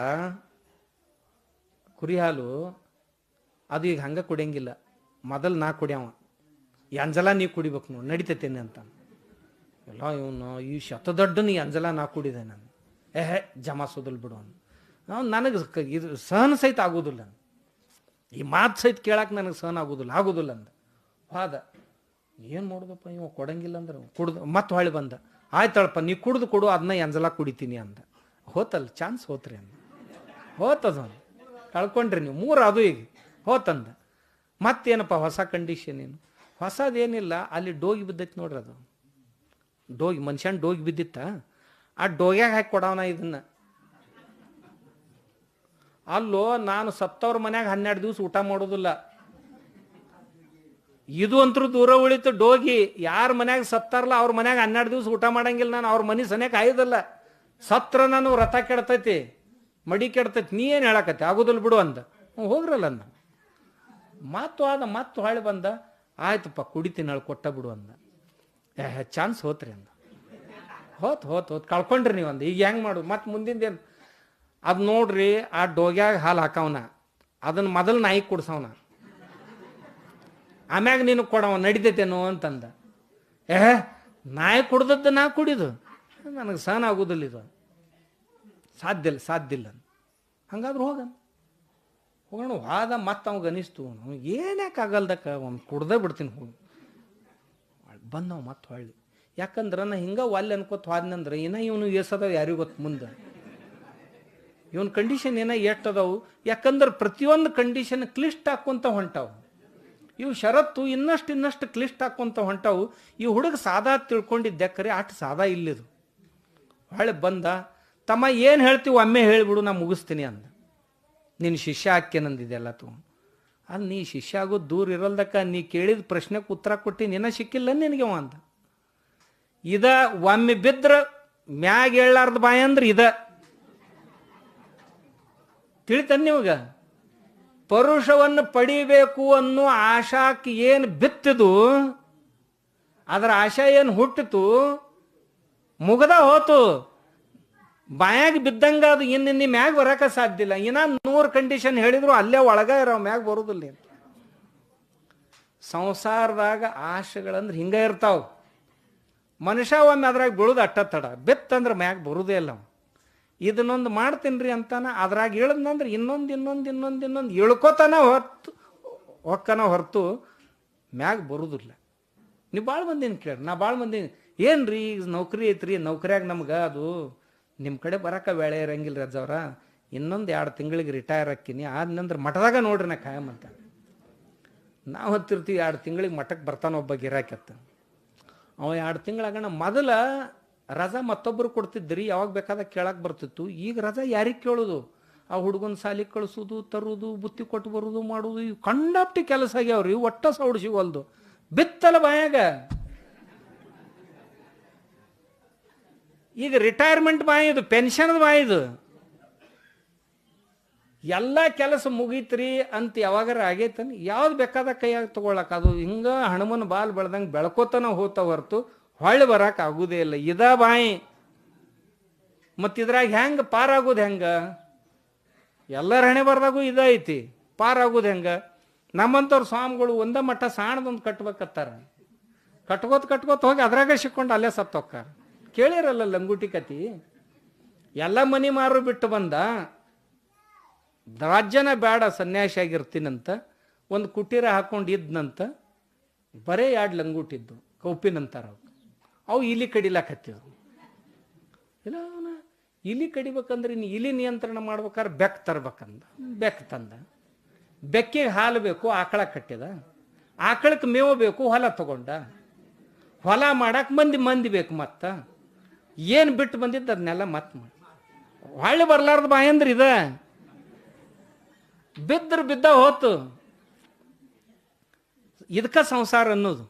ಕುರಿ ಹಾಲು ಅದು ಈಗ ಹಂಗೆ ಕುಡಿಯಂಗಿಲ್ಲ. ಮೊದಲು ನಾ ಕುಡಿಯವ, ಅಂಜಲ ನೀ ಕುಡಿಬೇಕು ನೋಡಿ, ನಡಿತೈತೇನೆ ಅಂತ. ಎಲ್ಲ ಇವನು ಈ ಶತದೊಡ್ಡನ ಈ ಅಂಜಲ ನಾ ಕುಡಿದೆ ನಾನು. ಜಮಾಸೋದಲ್ ಬಿಡು ಅಂದ. ನನಗೆ ಇದು ಸಹನ ಸಹಿತ ಆಗೋದಿಲ್ಲ, ಈ ಮಾತು ಸಹಿತ ಕೇಳಕ್ಕೆ ನನಗೆ ಸಹನ ಆಗೋದಿಲ್ಲ ಅಂದ. ಹಾದ ಏನು ಮಾಡೋದಪ್ಪ, ಇವ ಕೊಡಂಗಿಲ್ಲ ಅಂದ್ರೆ ಕುಡ್ದು ಮತ್ತೆ ಹೊಳ್ಳಿ ಬಂದ. ಆಯ್ತಳಪ್ಪ ನೀ ಕುಡ್ದು ಕೊಡು, ಅದನ್ನ ಅಂಜಲ ಕುಡಿತೀನಿ ಅಂದ. ಹೋತಲ್ಲ, ಚಾನ್ಸ್ ಹೋತ್ರಿ ಅಂದ. ಹೋತದ ಕಳ್ಕೊಂಡ್ರಿ ನೀವು 3 ಅದು ಈಗ ಹೋತಂದ. ಮತ್ತೇನಪ್ಪ ಹೊಸ ಕಂಡೀಷನ್ ಏನು? ಹೊಸದೇನಿಲ್ಲ, ಅಲ್ಲಿ ಡೋಗಿ ಬಿದ್ದೈತಿ ನೋಡ್ರಿ. ಅದು ಡೋಗಿ, ಮನುಷ್ಯನ ಡೋಗಿ ಬಿದ್ದಿತ್ತ, ಆ ಡೋಗ್ಯಾಗ ಹಾಕಿ ಕೊಡವನ ಇದನ್ನ. ಅಲ್ಲೋ ನಾನು ಸತ್ತವ್ರ ಮನ್ಯಾಗ 12 ದಿವಸ ಊಟ ಮಾಡೋದಿಲ್ಲ, ಇದು ಅಂತರೂ ದೂರ ಉಳಿತು. ಡೋಗಿ ಯಾರ ಮನ್ಯಾಗ ಸತ್ತಾರಲ್ಲ ಅವ್ರ ಮನ್ಯಾಗ 12 ದಿವಸ ಊಟ ಮಾಡಂಗಿಲ್ಲ ನಾನು. ಅವ್ರ ಮನೆ ಸನ್ಯಾಕ ಆಯ್ದಲ್ಲ, ಸತ್ರ ನಾನು ವ್ರತ ಕೆಡ್ತೈತಿ, ಮಡಿ ಕೆಡ್ತೈತಿ, ನೀ ಏನು ಹೇಳಕತ್ತಿ, ಆಗೋದಿಲ್ಲ ಬಿಡು ಅಂದ. ಹೋಗ್ರಲ್ಲ ಅಂದ. ಮತ್ತು ಹೊಳ್ಳಿ ಬಂದ, ಆಯ್ತಪ್ಪ ಕುಡಿತೀನಿ ಹೇಳಿ ಕೊಟ್ಟ ಬಿಡು ಅಂದ. ಚಾನ್ಸ್ ಹೋತ್ರಿ ಅಂದ. ಹೋತ್ ಕಳ್ಕೊಂಡ್ರಿ ನೀವು ಅಂದ. ಈಗ ಹೆಂಗೆ ಮಾಡೋದು ಮತ್ತೆ ಮುಂದಿಂದೇನು? ಅದು ನೋಡ್ರಿ, ಆ ಡೋಗ್ಯಾಗ ಹಾಲು ಹಾಕವನ, ಅದನ್ನ ಮೊದಲು ನಾಯಿ ಕುಡ್ಸವನ, ಆಮ್ಯಾಗ ನೀನು ಕೊಡವ, ನಡಿತೈತೇನೋ ಅಂತಂದ. ನಾಯಿ ಕುಡ್ದದ್ದು ನಾ ಕುಡಿದು ನನಗೆ ಸಹನ ಆಗೋದಿಲ್ಲ, ಇದು ಸಾಧ್ಯ ಇಲ್ಲ. ಹಂಗಾದ್ರೆ ಹೋಗೋಣ ವಾದ. ಮತ್ತೆ ಅವಾಗ ಅನಿಸ್ತು, ಏನ್ಯಾಕೆ ಆಗಲ್ದಕ್ಕ ಒಂದು ಕುಡ್ದೇ ಬಿಡ್ತೀನಿ. ಬಂದವ ಮತ್ತೆ ಹೊಳ್ಳಿ. ಯಾಕಂದ್ರೆ ನಾ ಹಿಂಗೆ ಒಲ್ಲೆ ಅನ್ಕೋತ ಹೋದ್ನಂದ್ರೆ ಇನ್ನ ಇವನು ಎಸದವ ಯಾರಿಗೂ ಗೊತ್ತು ಮುಂದೆ, ಇವನ್ ಕಂಡೀಷನ್ ಏನೋ ಎಷ್ಟದವು. ಯಾಕಂದ್ರೆ ಪ್ರತಿಯೊಂದು ಕಂಡೀಷನ್ ಕ್ಲಿಷ್ಟ ಹಾಕ್ಕೊಂತ ಹೊಂಟಾವು. ಇವು ಷರತ್ತು ಇನ್ನಷ್ಟು ಕ್ಲಿಷ್ಟ ಹಾಕ್ಕೊಂತ ಹೊಂಟಾವು. ಈ ಹುಡುಗ ಸಾದಾ ತಿಳ್ಕೊಂಡಿದ್ದೆ, ಕರೆ ಅಷ್ಟು ಸಾದಾ ಇಲ್ಲಿದು. ಹೊಳೆ ಬಂದ, ತಮ್ಮ ಏನು ಹೇಳ್ತೀವಿ ಒಮ್ಮೆ ಹೇಳಿಬಿಡು, ನಾ ಮುಗಿಸ್ತೀನಿ ಅಂದ. ನಿನ್ನ ಶಿಷ್ಯ ಹಾಕ್ಯನಂದಿದೆಲ್ಲ ತಗೊಂಡು. ಅಲ್ಲಿ ನೀ ಶಿಷ್ಯ ಆಗೋದು ದೂರ ಇರಲ್ದಕ್ಕ, ನೀ ಕೇಳಿದ ಪ್ರಶ್ನೆಗೆ ಉತ್ತರ ಕೊಟ್ಟು ನಿನ್ನ ಸಿಕ್ಕಿಲ್ಲ ನಿನಗೆ ಅಂದ. ಇದ ಒಮ್ಮೆ ಬಿದ್ರ ಮ್ಯಾಗ ಹೇಳಾರ್ದ ಬಾಯಿ ಅಂದ್ರೆ ಇದ ತಿಳಿತಾನೆ ನಿಮಗ. ಪರುಷವನ್ನು ಪಡಿಬೇಕು ಅನ್ನೋ ಆಶಾಕ್ಕೆ ಏನು ಬಿತ್ತಿದು, ಅದರ ಆಶಾ ಏನು ಹುಟ್ಟಿತು, ಮುಗದ ಹೋತು. ಬಾಯಾಗ ಬಿದ್ದಂಗ ಅದು ಇನ್ನು ಮ್ಯಾಗ ಬರಕ ಸಾಧ್ಯ ಇಲ್ಲ. ಇನ್ನ 100 ಕಂಡೀಷನ್ ಹೇಳಿದ್ರು ಅಲ್ಲೇ ಒಳಗ ಇರೋ ಮ್ಯಾಗ ಬರುದಿಲ್ಲ. ಸಂಸಾರದಾಗ ಆಶೆಗಳಂದ್ರೆ ಹಿಂಗ ಇರ್ತಾವ. ಮನುಷ್ಯ ಒಮ್ಮೆ ಅದ್ರಾಗ ಬೀಳುದು ಅಟ್ಟ ತಡ, ಬಿತ್ತಂದ್ರೆ ಮ್ಯಾಗ ಬರುದೇ ಇಲ್ಲ. ಇದನ್ನೊಂದು ಮಾಡ್ತೀನಿ ಅಂತಾನ, ಅದ್ರಾಗ ಇಳದ್ನಂದ್ರೆ ಇನ್ನೊಂದು ಇಳ್ಕೋತಾನ ಹೊಕ್ಕನ ಹೊರತು ಮ್ಯಾಗ ಬರುದಿಲ್ಲ. ನೀವು ಭಾಳ ಮಂದಿನ ಕೇಳಿ, ನಾ ಭಾಳ ಮಂದಿನ ಏನ್ರಿ ನೌಕರಿ ಐತ್ರಿ, ನೌಕರಿಯಾಗ ನಮ್ಗೆ ಅದು ನಿಮ್ಮ ಕಡೆ ಬರಕ ವೇಳೆ ಇರಂಗಿಲ್ಲ ರಜವ್ರ, ಇನ್ನೊಂದು 2 ತಿಂಗಳಿಗೆ ರಿಟೈರ್ ಹಾಕಿನಿ, ಆದ್ನಂದ್ರೆ ಮಠದಾಗ ನೋಡ್ರಿ ನಾ ಖಾಯಂ ಅಂತ. ನಾವು ಹತ್ತಿರ್ತೀವಿ 2 ತಿಂಗಳಿಗೆ ಮಠಕ್ಕೆ ಬರ್ತಾನೆ ಒಬ್ಬ ಗಿರಾಕತ್ತ. ಅವ 2 ತಿಂಗಳಾಗಣ ಮೊದಲ ರಜಾ ಮತ್ತೊಬ್ಬರು ಕೊಡ್ತಿದ್ರಿ, ಯಾವಾಗ ಬೇಕಾದಾಗ ಕೇಳಕ್ಕೆ ಬರ್ತಿತ್ತು. ಈಗ ರಜಾ ಯಾರಿಗೆ ಕೇಳೋದು? ಆ ಹುಡುಗನ ಸಾಲಿಗೆ ಕಳಿಸೋದು, ತರುವುದು, ಬುತ್ತಿ ಕೊಟ್ಟು ಬರೋದು, ಮಾಡೋದು, ಇವು ಕಂಡಾಪ್ಟಿ ಕೆಲಸ ಆಗ್ಯಾವ್ರಿ. ಒಟ್ಟ ಸೌಡ್ ಸಿಗೋಲ್ದು, ಬಿತ್ತಲ್ಲ ಬಾಯಾಗ. ಈಗ ರಿಟೈರ್ಮೆಂಟ್ ಬಾಯಿದು, ಪೆನ್ಷನ್ದ ಬಾಯಿದು, ಎಲ್ಲ ಕೆಲಸ ಮುಗೀತ್ರಿ ಅಂತ ಯಾವಾಗಾರ ಆಗೈತನ್? ಯಾವ್ದು ಬೇಕಾದ ಕೈಯಾಗ ತಗೊಳಕ್, ಅದು ಹಿಂಗ ಹಣಮನ ಬಾಲ್ ಬೆಳ್ದಂಗೆ ಬೆಳ್ಕೋತನ ಹೋತ ಹೊರತು ಹೊಳ್ಳಿ ಬರಾಕ ಆಗುದೇ ಇಲ್ಲ. ಇದ ಬಾಯಿ. ಮತ್ತಿದ್ರಾಗ ಹೆಂಗ ಪಾರಾಗೋದು? ಹೆಂಗ? ಎಲ್ಲರ ಹಣೆ ಬರ್ದಾಗೂ ಇದ ಐತಿ, ಪಾರಾಗೋದು ಹೆಂಗ? ನಮ್ಮಂಥವ್ರು ಸ್ವಾಮಿಗಳು ಒಂದ ಮಟ್ಟ ಸಾಣದೊಂದು ಕಟ್ಬೇಕತ್ತಾರ, ಕಟ್ಕೋತ ಹೋಗಿ ಅದ್ರಾಗ ಸಿಕ್ಕೊಂಡು ಅಲ್ಲೇ ಸತ್ತೋಕ್ಕಾರ. ಕೇಳಿರಲ್ಲ ಲಂಗುಟಿ ಕತಿ. ಎಲ್ಲ ಮನಿ ಮಾರು ಬಿಟ್ಟು ಬಂದ, ರಾಜ್ಯನ ಬೇಡ ಸನ್ಯಾಸಿ ಆಗಿರ್ತೀನಂತ ಒಂದು ಕುಟೀರ ಹಾಕೊಂಡು ಇದ್ನಂತ. ಬರೇ 2 ಲಂಗುಟಿದ್ದು ಕೌಪಿನಂತಾರ. ಅವು ಇಲಿ ಕಡಿಲಾಕತ್ತಿದ್ರು. ಇಲ್ಲ, ಇಲಿ ಕಡಿಬೇಕಂದ್ರೆ ನೀ ಇಲಿ ನಿಯಂತ್ರಣ ಮಾಡ್ಬೇಕಾದ್ರೆ ಬೆಕ್ ತರ್ಬೇಕಂದ. ಬೆಕ್ ತಂದ. ಬೆಕ್ಕಿಗೆ ಹಾಲು ಬೇಕು, ಆಕಳ ಕಟ್ಟಿದ. ಆಕಳಕ್ಕೆ ಮೇವು ಬೇಕು, ಹೊಲ ತಗೊಂಡ. ಹೊಲ ಮಾಡಕ್ಕೆ ಮಂದಿ ಬೇಕು. ಮತ್ತ ಏನು ಬಿಟ್ಟು ಬಂದಿದ್ದು ಅದನ್ನೆಲ್ಲ ಮತ್ತೆ ಮಾಡಿ ಹೊಳ್ಳಿ ಬರ್ಲಾರ್ದ ಬಾಯಿ ಅಂದ್ರೆ ಇದ. ಬಿದ್ದ ಹೋತು. ಇದಕ್ಕ ಸಂಸಾರ ಅನ್ನೋದು.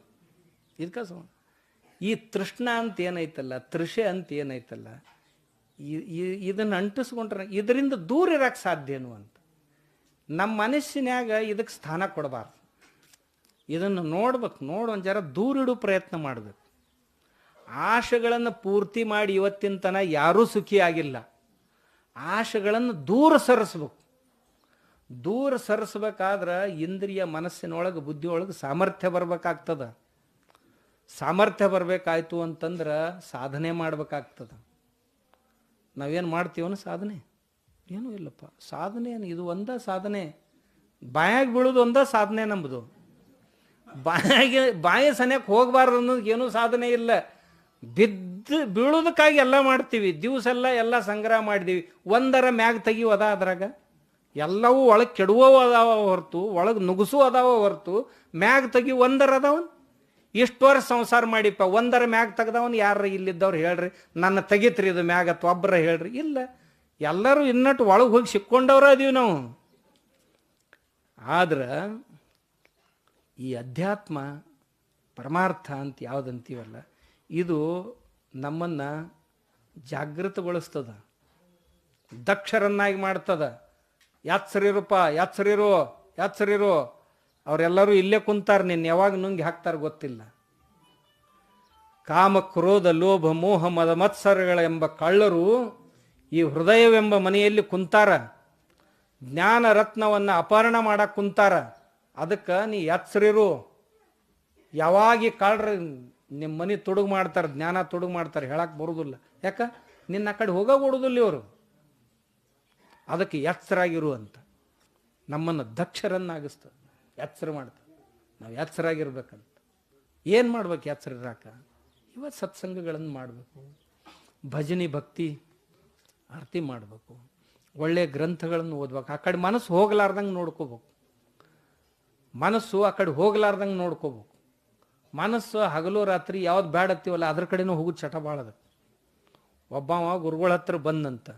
ಈ ತೃಷ್ಣ ಅಂತ ಏನೈತಲ್ಲ, ತೃಷೆ ಅಂತ ಏನೈತಲ್ಲ, ಇದನ್ನು ಅಂಟಿಸ್ಕೊಂಡ್ರೆ ಇದರಿಂದ ದೂರ ಇರಕ್ಕೆ ಸಾಧ್ಯನು ಅಂತ. ನಮ್ಮ ಮನಸ್ಸಿನ್ಯಾಗ ಇದಕ್ಕೆ ಸ್ಥಾನ ಕೊಡಬಾರ್ದು. ಇದನ್ನು ನೋಡ್ಬೇಕು, ಒಂದು ಜರ ದೂರಿಡೋ ಪ್ರಯತ್ನ ಮಾಡಬೇಕು. ಆಶೆಗಳನ್ನು ಪೂರ್ತಿ ಮಾಡಿ ಇವತ್ತಿನ ತನ ಯಾರೂ ಸುಖಿ ಆಗಿಲ್ಲ. ಆಶೆಗಳನ್ನು ದೂರ ಸರಿಸ್ಬೇಕು. ದೂರ ಸರಿಸ್ಬೇಕಾದ್ರೆ ಇಂದ್ರಿಯ ಮನಸ್ಸಿನೊಳಗೆ, ಬುದ್ಧಿಯೊಳಗೆ ಸಾಮರ್ಥ್ಯ ಬರ್ಬೇಕಾಗ್ತದ. ಸಾಮರ್ಥ್ಯ ಬರಬೇಕಾಯ್ತು ಅಂತಂದ್ರೆ ಸಾಧನೆ ಮಾಡ್ಬೇಕಾಗ್ತದ. ನಾವೇನು ಮಾಡ್ತೀವನ ಸಾಧನೆ? ಏನೂ ಇಲ್ಲಪ್ಪ. ಸಾಧನೆ ಇದು ಒಂದ ಸಾಧನೆ. ಬಾಯಾಗಿ ಬೀಳೋದು ಒಂದ ಸಾಧನೆ ನಮ್ಮದು. ಬಾಯಿ ಸನ್ಯಕ್ಕೆ ಹೋಗಬಾರ್ದು ಅನ್ನೋದು ಏನೂ ಸಾಧನೆ ಇಲ್ಲ. ಬೀಳೋದಕ್ಕಾಗಿ ಎಲ್ಲ ಮಾಡ್ತೀವಿ. ದಿವಸ ಎಲ್ಲ ಸಂಗ್ರಹ ಮಾಡಿದೀವಿ. ಒಂದರ ಮ್ಯಾಗ ತೆಗಿವು ಅದ, ಅದ್ರಾಗ ಎಲ್ಲವೂ ಒಳಗೆ ಕೆಡುವವು ಅದಾವ ಹೊರತು, ಒಳಗೆ ನುಗ್ಸು ಅದಾವ ಹೊರತು ಮ್ಯಾಗ ತೆಗಿ ಒಂದರ ಅದಾವ ಇಷ್ಟು ವರ್ಷ ಸಂಸಾರ ಮಾಡಿಪ್ಪ, ಒಂದರ ಮ್ಯಾಗ ತೆಗ್ದವನು ಯಾರು ಇಲ್ಲಿದ್ದವ್ರು ಹೇಳ್ರಿ, ನನ್ನ ತೆಗಿತ್ರಿ ಇದು ಮ್ಯಾಗ ಅಥವಾ ಒಬ್ಬರ ಹೇಳ್ರಿ. ಇಲ್ಲ, ಎಲ್ಲರೂ ಇನ್ನಟ್ಟು ಒಳಗೆ ಹೋಗಿ ಸಿಕ್ಕೊಂಡವ್ರ ಅದೀವಿ ನಾವು. ಆದ್ರೆ ಈ ಅಧ್ಯಾತ್ಮ ಪರಮಾರ್ಥ ಅಂತ ಯಾವುದಂತೀವಲ್ಲ, ಇದು ನಮ್ಮನ್ನು ಜಾಗೃತಗೊಳಿಸ್ತದ, ದಕ್ಷರನ್ನಾಗಿ ಮಾಡ್ತದ. ಯಾತ್ಸರಿರಪ್ಪ, ಯಾತ್ಸರಿರು ಅವರೆಲ್ಲರೂ ಇಲ್ಲೇ ಕುಂತಾರೆ, ನಿನ್ನ ಯಾವಾಗ ನುಂಗಿ ಹಾಕ್ತಾರೆ ಗೊತ್ತಿಲ್ಲ. ಕಾಮ ಕ್ರೋಧ ಲೋಭ ಮೋಹ ಮದ ಮತ್ಸರಗಳೆಂಬ ಕಳ್ಳರು ಈ ಹೃದಯವೆಂಬ ಮನೆಯಲ್ಲಿ ಕುಂತಾರ, ಜ್ಞಾನ ರತ್ನವನ್ನು ಅಪಹರಣ ಮಾಡಕ್ಕೆ ಕುಂತಾರ. ಅದಕ್ಕೆ ನೀ ಎಚ್ಚರಿರು. ಯಾವಾಗ ಕಳ್ರ ನಿಮ್ಮ ಮನೆ ತೊಡಗು ಮಾಡ್ತಾರೆ, ಜ್ಞಾನ ತೊಡಗು ಮಾಡ್ತಾರೆ, ಹೇಳಕ್ಕೆ ಬರೋದಿಲ್ಲ. ಯಾಕ ನಿನ್ನ ಆ ಕಡೆ ಹೋಗೋಬಿಡೋದಿಲ್ಲ ಇವರು. ಅದಕ್ಕೆ ಎಚ್ಚರಾಗಿರು ಅಂತ ನಮ್ಮನ್ನು ದಕ್ಷರನ್ನಾಗಿಸ್ತದೆ, ಎಚ್ಚರ ಮಾಡ್ತದೆ. ನಾವು ಎಚ್ಚರಾಗಿರ್ಬೇಕಂತ. ಏನು ಮಾಡ್ಬೇಕು ಎಚ್ಚರ ಇರಾಕ? ಇವತ್ತು ಸತ್ಸಂಗಗಳನ್ನು ಮಾಡಬೇಕು, ಭಜನೆ ಭಕ್ತಿ ಆರತಿ ಮಾಡಬೇಕು, ಒಳ್ಳೆಯ ಗ್ರಂಥಗಳನ್ನು ಓದ್ಬೇಕು. ಆ ಕಡೆ ಮನಸ್ಸು ಹೋಗ್ಲಾರ್ದಂಗೆ ನೋಡ್ಕೋಬೇಕು, ಮನಸ್ಸು ಆ ಕಡೆ ಹೋಗ್ಲಾರ್ದಂಗೆ ನೋಡ್ಕೋಬೇಕು. ಮನಸ್ಸು ಹಗಲು ರಾತ್ರಿ ಯಾವ್ದು ಬೇಡತ್ತೀವಲ್ಲ ಅದ್ರ ಕಡೆನೂ ಹೋಗೋದು ಚಟ ಭಾಳದ. ಒಬ್ಬವ ಗುರುಗಳ ಹತ್ರ ಬಂದಂತ,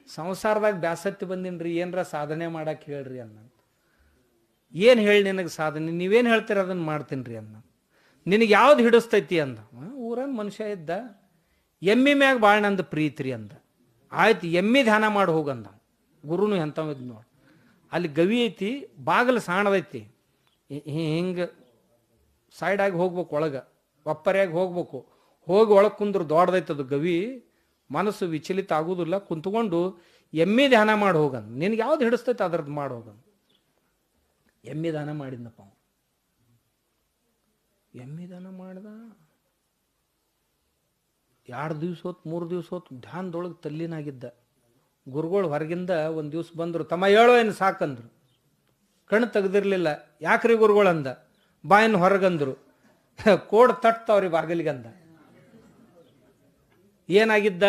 ಸಂಸಾರದಾಗ ಬ್ಯಾಸತ್ತಿ ಬಂದಿನ್ರಿ, ಏನರ ಸಾಧನೆ ಮಾಡಕ್ಕೆ ಹೇಳ್ರಿ ಅನ್ನ. ಏನು ಹೇಳಿ ನಿನಗೆ ಸಾಧನೆ? ನೀವೇನು ಹೇಳ್ತೀರ ಅದನ್ನು ಮಾಡ್ತೀನಿ ರೀ ಅನ್ನ. ನಿನಗೆ ಯಾವ್ದು ಹಿಡಿಸ್ತೈತಿ ಅಂದ. ಊರನ್ ಮನುಷ್ಯ ಇದ್ದ, ಎಮ್ಮಿ ಮ್ಯಾಗ ಭಾಳ ನಂದು ಪ್ರೀತಿ ಅಂದ. ಆಯ್ತು, ಎಮ್ಮಿ ಧ್ಯಾನ ಮಾಡಿ ಹೋಗಂದ. ಗುರುನು ಎಂಥವ್ ಇದ್ ನೋಡಿ, ಅಲ್ಲಿ ಗವಿ ಐತಿ, ಬಾಗಿಲು ಸಾಣದೈತಿ, ಹಿಂಗೆ ಸೈಡಾಗಿ ಹೋಗ್ಬೇಕು, ಒಳಗೆ ಒಪ್ಪರಿಯಾಗಿ ಹೋಗ್ಬೇಕು. ಹೋಗಿ ಒಳಗೆ ಕುಂದ್ರು ದೊಡ್ಡದೈತದು ಗವಿ. ಮನಸ್ಸು ವಿಚಲಿತ ಆಗುವುದಿಲ್ಲ, ಕುಂತ್ಕೊಂಡು ಎಮ್ಮಿ ಧ್ಯಾನ ಮಾಡಿ ಹೋಗಂದ. ನಿನಗೆ ಯಾವ್ದು ಹಿಡಿಸ್ತೈತೆ ಅದ್ರದ್ದು ಮಾಡಿ ಹೋಗಂದ. ಎಮ್ಮಿ ದಾನ ಮಾಡಿದ್ನಪ್ಪ. ಎಮ್ಮಿ ದಾನ ಮಾಡ್ದ. 2 ದಿವಸ ಹೊತ್ತು 3 ದಿವಸ ಹೊತ್ತು ಧ್ಯಾನದೊಳಗೆ ತಲ್ಲಿನಾಗಿದ್ದ. ಗುರುಗಳು ಹೊರಗಿಂದ ಒಂದು ದಿವ್ಸ ಬಂದರು, ತಮ್ಮ ಹೇಳೋ ಏನು ಸಾಕಂದ್ರು. ಕಣ್ಣು ತೆಗೆದಿರ್ಲಿಲ್ಲ. ಯಾಕ್ರಿ ಗುರುಗಳು ಅಂದ. ಬಾಯನ್ನು ಹೊರಗಂದ್ರು. ಕೋಡ್ ತಟ್ತಾವ್ರಿ ಬಾಗಿಲಿಗಂದ. ಏನಾಗಿದ್ದ?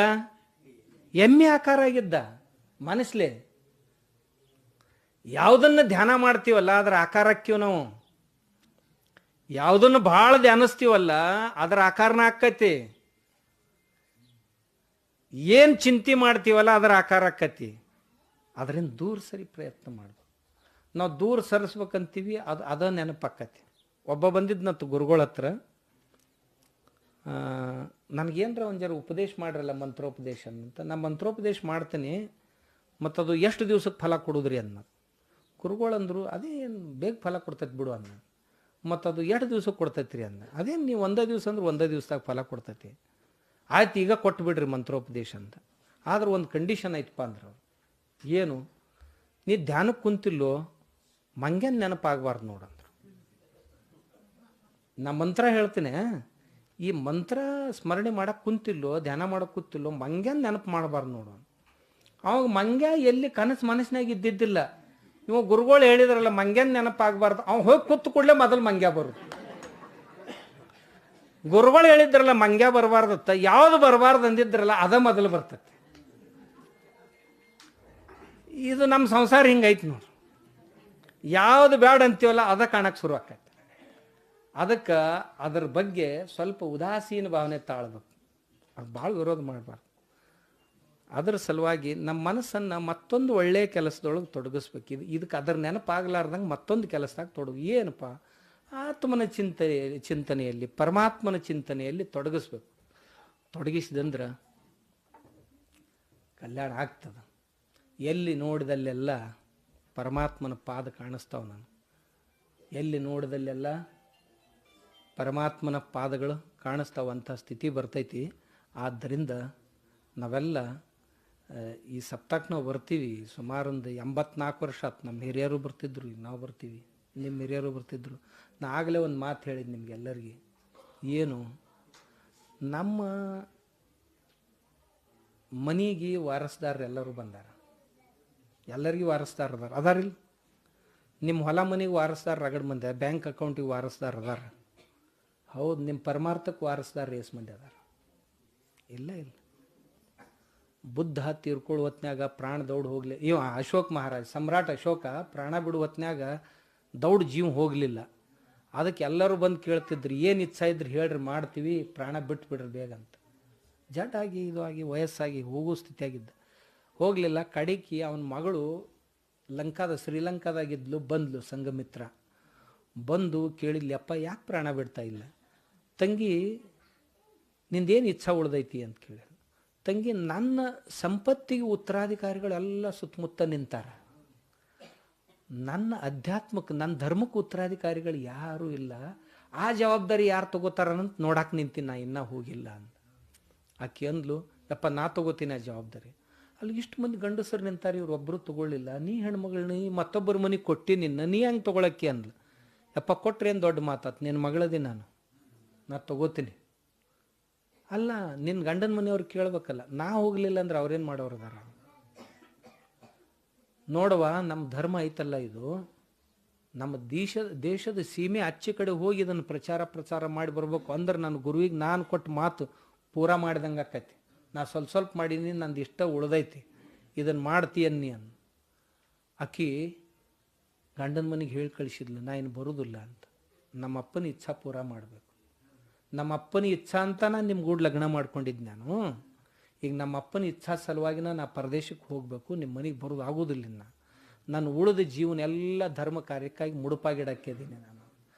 ಎಮ್ಮೆ ಆಕಾರ ಆಗಿದ್ದ ಮನಸ್ಲೇ. ಯಾವುದನ್ನು ಧ್ಯಾನ ಮಾಡ್ತೀವಲ್ಲ ಅದರ ಆಕಾರಕ್ಕೀವ್ ನಾವು. ಯಾವುದನ್ನು ಭಾಳ ಧ್ಯಾನಿಸ್ತೀವಲ್ಲ ಅದರ ಆಕಾರನ ಆಕ್ಕೈತಿ. ಏನು ಚಿಂತೆ ಮಾಡ್ತೀವಲ್ಲ ಅದರ ಆಕಾರ ಆಕ್ಕೈತಿ. ಅದರಿಂದ ದೂರ ಸರಿ ಪ್ರಯತ್ನ ಮಾಡ್ಬೇಕು. ನಾವು ದೂರ ಸರಿಸ್ಬೇಕಂತೀವಿ, ಅದ ನೆನಪಾಕತಿ. ಒಬ್ಬ ಬಂದಿದ್ನಂತ ಗುರುಗಳ ಹತ್ರ, ನನಗೇನ್ರ ಒಂದು ಜರ ಉಪದೇಶ ಮಾಡ್ರಲ್ಲ, ಮಂತ್ರೋಪದೇಶ ಅಂತ. ನಾನು ಮಂತ್ರೋಪದೇಶ ಮಾಡ್ತೀನಿ, ಮತ್ತು ಅದು ಎಷ್ಟು ದಿವ್ಸಕ್ಕೆ ಫಲ ಕೊಡೋದ್ರಿ ಅನ್ನ. ಗುರುಗಳಂದ್ರು, ಅದೇನು ಬೇಗ ಫಲ ಕೊಡ್ತೈತಿ ಬಿಡು ಅನ್ನ. ಮತ್ತು ಅದು ಎಷ್ಟು ದಿವ್ಸಕ್ಕೆ ಕೊಡ್ತೈತ್ರಿ ಅನ್ನ. ಅದೇನು ನೀವು ಒಂದೇ ದಿವ್ಸ ಅಂದ್ರೆ ಒಂದೇ ದಿವ್ಸದಾಗ ಫಲ ಕೊಡ್ತೈತಿ. ಆಯ್ತು, ಈಗ ಕೊಟ್ಟು ಬಿಡ್ರಿ ಮಂತ್ರೋಪದೇಶ ಅಂತ. ಆದ್ರೆ ಒಂದು ಕಂಡೀಷನ್ ಐತಪ್ಪ ಅಂದ್ರೆ, ಏನು? ನೀ ಧ್ಯಾನಕ್ಕೆ ಕುಂತಿಲ್ಲೋ ಮಂಗೇನು ನೆನಪಾಗಬಾರ್ದು ನೋಡಂದ್ರು. ನಾ ಮಂತ್ರ ಹೇಳ್ತೀನಿ, ಈ ಮಂತ್ರ ಸ್ಮರಣೆ ಮಾಡಕ್ಕೆ ಕುಂತಿಲ್ಲೋ, ಧ್ಯಾನ ಮಾಡಕ್ಕೆ ಕೂತಿಲ್ಲೋ, ಮಂಗ್ಯಾನ ನೆನಪು ಮಾಡಬಾರ್ದು ನೋಡು. ಅವಾಗ ಮಂಗ್ಯ ಎಲ್ಲಿ ಕನಸು ಮನಸ್ಸಿನಾಗ ಇದ್ದಿದ್ದಿಲ್ಲ. ಇವಾಗ ಗುರುಗಳು ಹೇಳಿದ್ರಲ್ಲ ಮಂಗ್ಯಾನ ನೆನಪಾಗಬಾರ್ದು, ಅವ್ನು ಹೋಗಿ ಕೂತು ಕೂಡಲೇ ಮೊದಲು ಮಂಗ್ಯ ಬರೋದು. ಗುರುಗಳು ಹೇಳಿದ್ರಲ್ಲ ಮಂಗ್ಯ ಬರಬಾರ್ದತ್ತ, ಯಾವುದು ಬರಬಾರ್ದು ಅಂದಿದ್ರಲ್ಲ ಅದ ಮೊದಲು ಬರ್ತೈತಿ. ಇದು ನಮ್ಮ ಸಂಸಾರ ಹಿಂಗೈತಿ ನೋಡ್ರಿ. ಯಾವುದು ಬೇಡ ಅಂತೀವಲ್ಲ ಅದ ಕಾಣಕ್ಕೆ ಶುರು ಆಕೈತಿ. ಅದಕ್ಕೆ ಅದ್ರ ಬಗ್ಗೆ ಸ್ವಲ್ಪ ಉದಾಸೀನ ಭಾವನೆ ತಾಳ್ಬೇಕು. ಅದು ಭಾಳ ವಿರೋಧ ಮಾಡಬಾರ್ದು. ಅದರ ಸಲುವಾಗಿ ನಮ್ಮ ಮನಸ್ಸನ್ನು ಮತ್ತೊಂದು ಒಳ್ಳೆಯ ಕೆಲಸದೊಳಗೆ ತೊಡಗಿಸ್ಬೇಕು. ಇದಕ್ಕೆ ಅದ್ರ ನೆನಪಾಗಲಾರ್ದಂಗೆ ಮತ್ತೊಂದು ಕೆಲಸದಾಗ ತೊಡಗು. ಏನಪ್ಪ? ಆತ್ಮನ ಚಿಂತನೆಯಲ್ಲಿ, ಪರಮಾತ್ಮನ ಚಿಂತನೆಯಲ್ಲಿ ತೊಡಗಿಸ್ಬೇಕು. ತೊಡಗಿಸಿದಂದ್ರೆ ಕಲ್ಯಾಣ ಆಗ್ತದೆ. ಎಲ್ಲಿ ನೋಡಿದಲ್ಲೆಲ್ಲ ಪರಮಾತ್ಮನ ಪಾದ ಕಾಣಿಸ್ತಾವ. ನಾನು ಎಲ್ಲಿ ನೋಡಿದಲ್ಲೆಲ್ಲ ಪರಮಾತ್ಮನ ಪಾದಗಳು ಕಾಣಿಸ್ತಾವಂಥ ಸ್ಥಿತಿ ಬರ್ತೈತಿ. ಆದ್ದರಿಂದ ನಾವೆಲ್ಲ ಈ ಸಪ್ತಾಹಕ್ಕೆ ನಾವು ಬರ್ತೀವಿ. ಸುಮಾರೊಂದು 84 ವರ್ಷ ಆಯ್ತು. ನಮ್ಮ ಹಿರಿಯರು ಬರ್ತಿದ್ರು, ನಾವು ಬರ್ತೀವಿ, ನಿಮ್ಮ ಹಿರಿಯರು ಬರ್ತಿದ್ರು. ನಾ ಆಗಲೇ ಒಂದು ಮಾತು ಹೇಳಿದ್ದು ನಿಮ್ಗೆಲ್ಲರಿಗೆ. ಏನು? ನಮ್ಮ ಮನೆಗೆ ವಾರಸ್ದಾರರು ಎಲ್ಲರೂ ಬಂದಾರ. ಎಲ್ಲರಿಗೂ ವಾರಸ್ದಾರ ಅದಾರಿಲ್ಲ. ನಿಮ್ಮ ಹೊಲ ಮನೆಗೆ ವಾರಸ್ದಾರ ರಗಡ್ ಮಂದಿ, ಬ್ಯಾಂಕ್ ಅಕೌಂಟಿಗೆ ವಾರಸ್ದಾರ ಅದಾರ. ಹೌದು, ನಿಮ್ಮ ಪರಮಾರ್ಥಕ್ಕೆ ವಾರಸ್ದಾರ ಎಷ್ಟು ಮಂದಿ ಅದಾರ? ಇಲ್ಲ. ಬುದ್ಧ ತೀರ್ಕೊಳ್ಳೋ ಹೊತ್ನ್ಯಾಗ ಪ್ರಾಣ ದೌಡ್ ಹೋಗ್ಲಿ. ಅಶೋಕ್ ಮಹಾರಾಜ್, ಸಮ್ರಾಟ್ ಅಶೋಕ ಪ್ರಾಣ ಬಿಡುವ ಹೊತ್ನ್ಯಾಗ ದೌಡ್ ಜೀವ ಹೋಗಲಿಲ್ಲ. ಅದಕ್ಕೆ ಎಲ್ಲರೂ ಬಂದು ಕೇಳ್ತಿದ್ರು, ಏನು ಇಚ್ಛಾ ಇದ್ರೆ ಹೇಳ್ರಿ ಮಾಡ್ತೀವಿ, ಪ್ರಾಣ ಬಿಟ್ಟು ಬಿಡ್ರಿ ಬೇಗ ಅಂತ. ಜಡ್ಡಾಗಿ ಇದು ಆಗಿ ವಯಸ್ಸಾಗಿ ಹೋಗೋ ಸ್ಥಿತಿಯಾಗಿದ್ದ. ಹೋಗಲಿಲ್ಲ. ಕಡೆಗೆ ಅವನ ಮಗಳು ಶ್ರೀಲಂಕಾದಾಗಿದ್ಲು, ಬಂದ್ಲು ಸಂಘಮಿತ್ರ. ಬಂದು ಕೇಳಿದ್ಲಿ, ಅಪ್ಪ ಯಾಕೆ ಪ್ರಾಣ ಬಿಡ್ತಾ ಇಲ್ಲ? ತಂಗಿ ನಿಂದೇನು ಇಚ್ಛಾ ಉಳ್ದೈತಿ ಅಂತ ಕೇಳಿ. ತಂಗಿ, ನನ್ನ ಸಂಪತ್ತಿಗೆ ಉತ್ತರಾಧಿಕಾರಿಗಳೆಲ್ಲ ಸುತ್ತಮುತ್ತ ನಿಂತಾರ, ನನ್ನ ಅಧ್ಯಾತ್ಮಕ್ಕೆ ನನ್ನ ಧರ್ಮಕ್ಕೆ ಉತ್ತರಾಧಿಕಾರಿಗಳು ಯಾರೂ ಇಲ್ಲ, ಆ ಜವಾಬ್ದಾರಿ ಯಾರು ತಗೋತಾರಂತ ನೋಡಕ್ಕೆ ನಿಂತೀನಿ, ನಾ ಇನ್ನೂ ಹೋಗಿಲ್ಲ ಅಂತ. ಆಕೆ ಅಂದ್ಲು, ಯಪ್ಪ ನಾ ತಗೋತೀನಿ ಆ ಜವಾಬ್ದಾರಿ. ಅಲ್ಲಿ ಇಷ್ಟು ಮಂದಿ ಗಂಡಸರು ನಿಂತಾರೆ, ಇವ್ರು ಒಬ್ಬರು ತಗೊಳ್ಳಿಲ್ಲ, ನೀ ಹೆಣ್ಮಗಳನ್ನ ಮತ್ತೊಬ್ಬರ ಮನೆಗೆ ಕೊಟ್ಟಿ, ನೀ ಹೆಂಗೆ ತೊಗೊಳಕ್ಕೆ ಅಂದ್ಲು. ಯಪ್ಪ ಕೊಟ್ರೆ ಏನು ದೊಡ್ಡ ಮಾತಾತು, ನಿನ್ನ ಮಗಳದಿ ನಾ ತಗೋತೀನಿ. ಅಲ್ಲ, ನಿನ್ನ ಗಂಡನ ಮನೆಯವ್ರು ಕೇಳ್ಬೇಕಲ್ಲ, ನಾ ಹೋಗಲಿಲ್ಲ ಅಂದ್ರೆ ಅವ್ರೇನು ಮಾಡೋರು ಅದಾರ? ನೋಡುವ, ನಮ್ಮ ಧರ್ಮ ಐತಲ್ಲ ಇದು, ನಮ್ಮ ದೇಶದ ಸೀಮೆ ಅಚ್ಚಿ ಕಡೆ ಹೋಗಿ ಇದನ್ನು ಪ್ರಚಾರ ಮಾಡಿ ಬರ್ಬೇಕು ಅಂದ್ರೆ ನನ್ನ ಗುರುವಿಗೆ ನಾನು ಕೊಟ್ಟು ಮಾತು ಪೂರಾ ಮಾಡಿದಂಗೆ ಆಕೈತಿ. ನಾ ಸ್ವಲ್ಪ ಮಾಡೀನಿ, ನಂದು ಇಷ್ಟ ಉಳ್ದೈತಿ, ಇದನ್ನು ಮಾಡ್ತಿ ಅನ್ನಿ ಅನ್ನು. ಆಕಿ ಗಂಡನ ಮನೆಗೆ ಹೇಳಿ ಕಳಿಸಿದ್ಲು, ನಾ ಇನ್ನು ಬರೋದಿಲ್ಲ ಅಂತ. ನಮ್ಮ ಅಪ್ಪನ ಇಚ್ಛಾ ಪೂರಾ ಮಾಡಬೇಕು. ನಮ್ಮ ಅಪ್ಪನ ಇಚ್ಛಾ ಅಂತ ನಾನು ನಿಮ್ಮ ಗೂಡ್ ಲಗ್ನ ಮಾಡ್ಕೊಂಡಿದ್ದು ನಾನು. ಈಗ ನಮ್ಮ ಅಪ್ಪನ ಇಚ್ಛಾ ಸಲುವಾಗಿನ ನಾ ಪರದೇಶಕ್ಕೆ ಹೋಗಬೇಕು, ನಿಮ್ಮ ಮನೆಗೆ ಬರೋದು ಆಗೋದಿಲ್ಲ. ನಾನು ಉಳಿದ ಜೀವನ ಎಲ್ಲ ಧರ್ಮ ಕಾರ್ಯಕ್ಕಾಗಿ ಮುಡುಪಾಗಿಡಕ್ಕಿದ್ದೀನಿ ನಾನು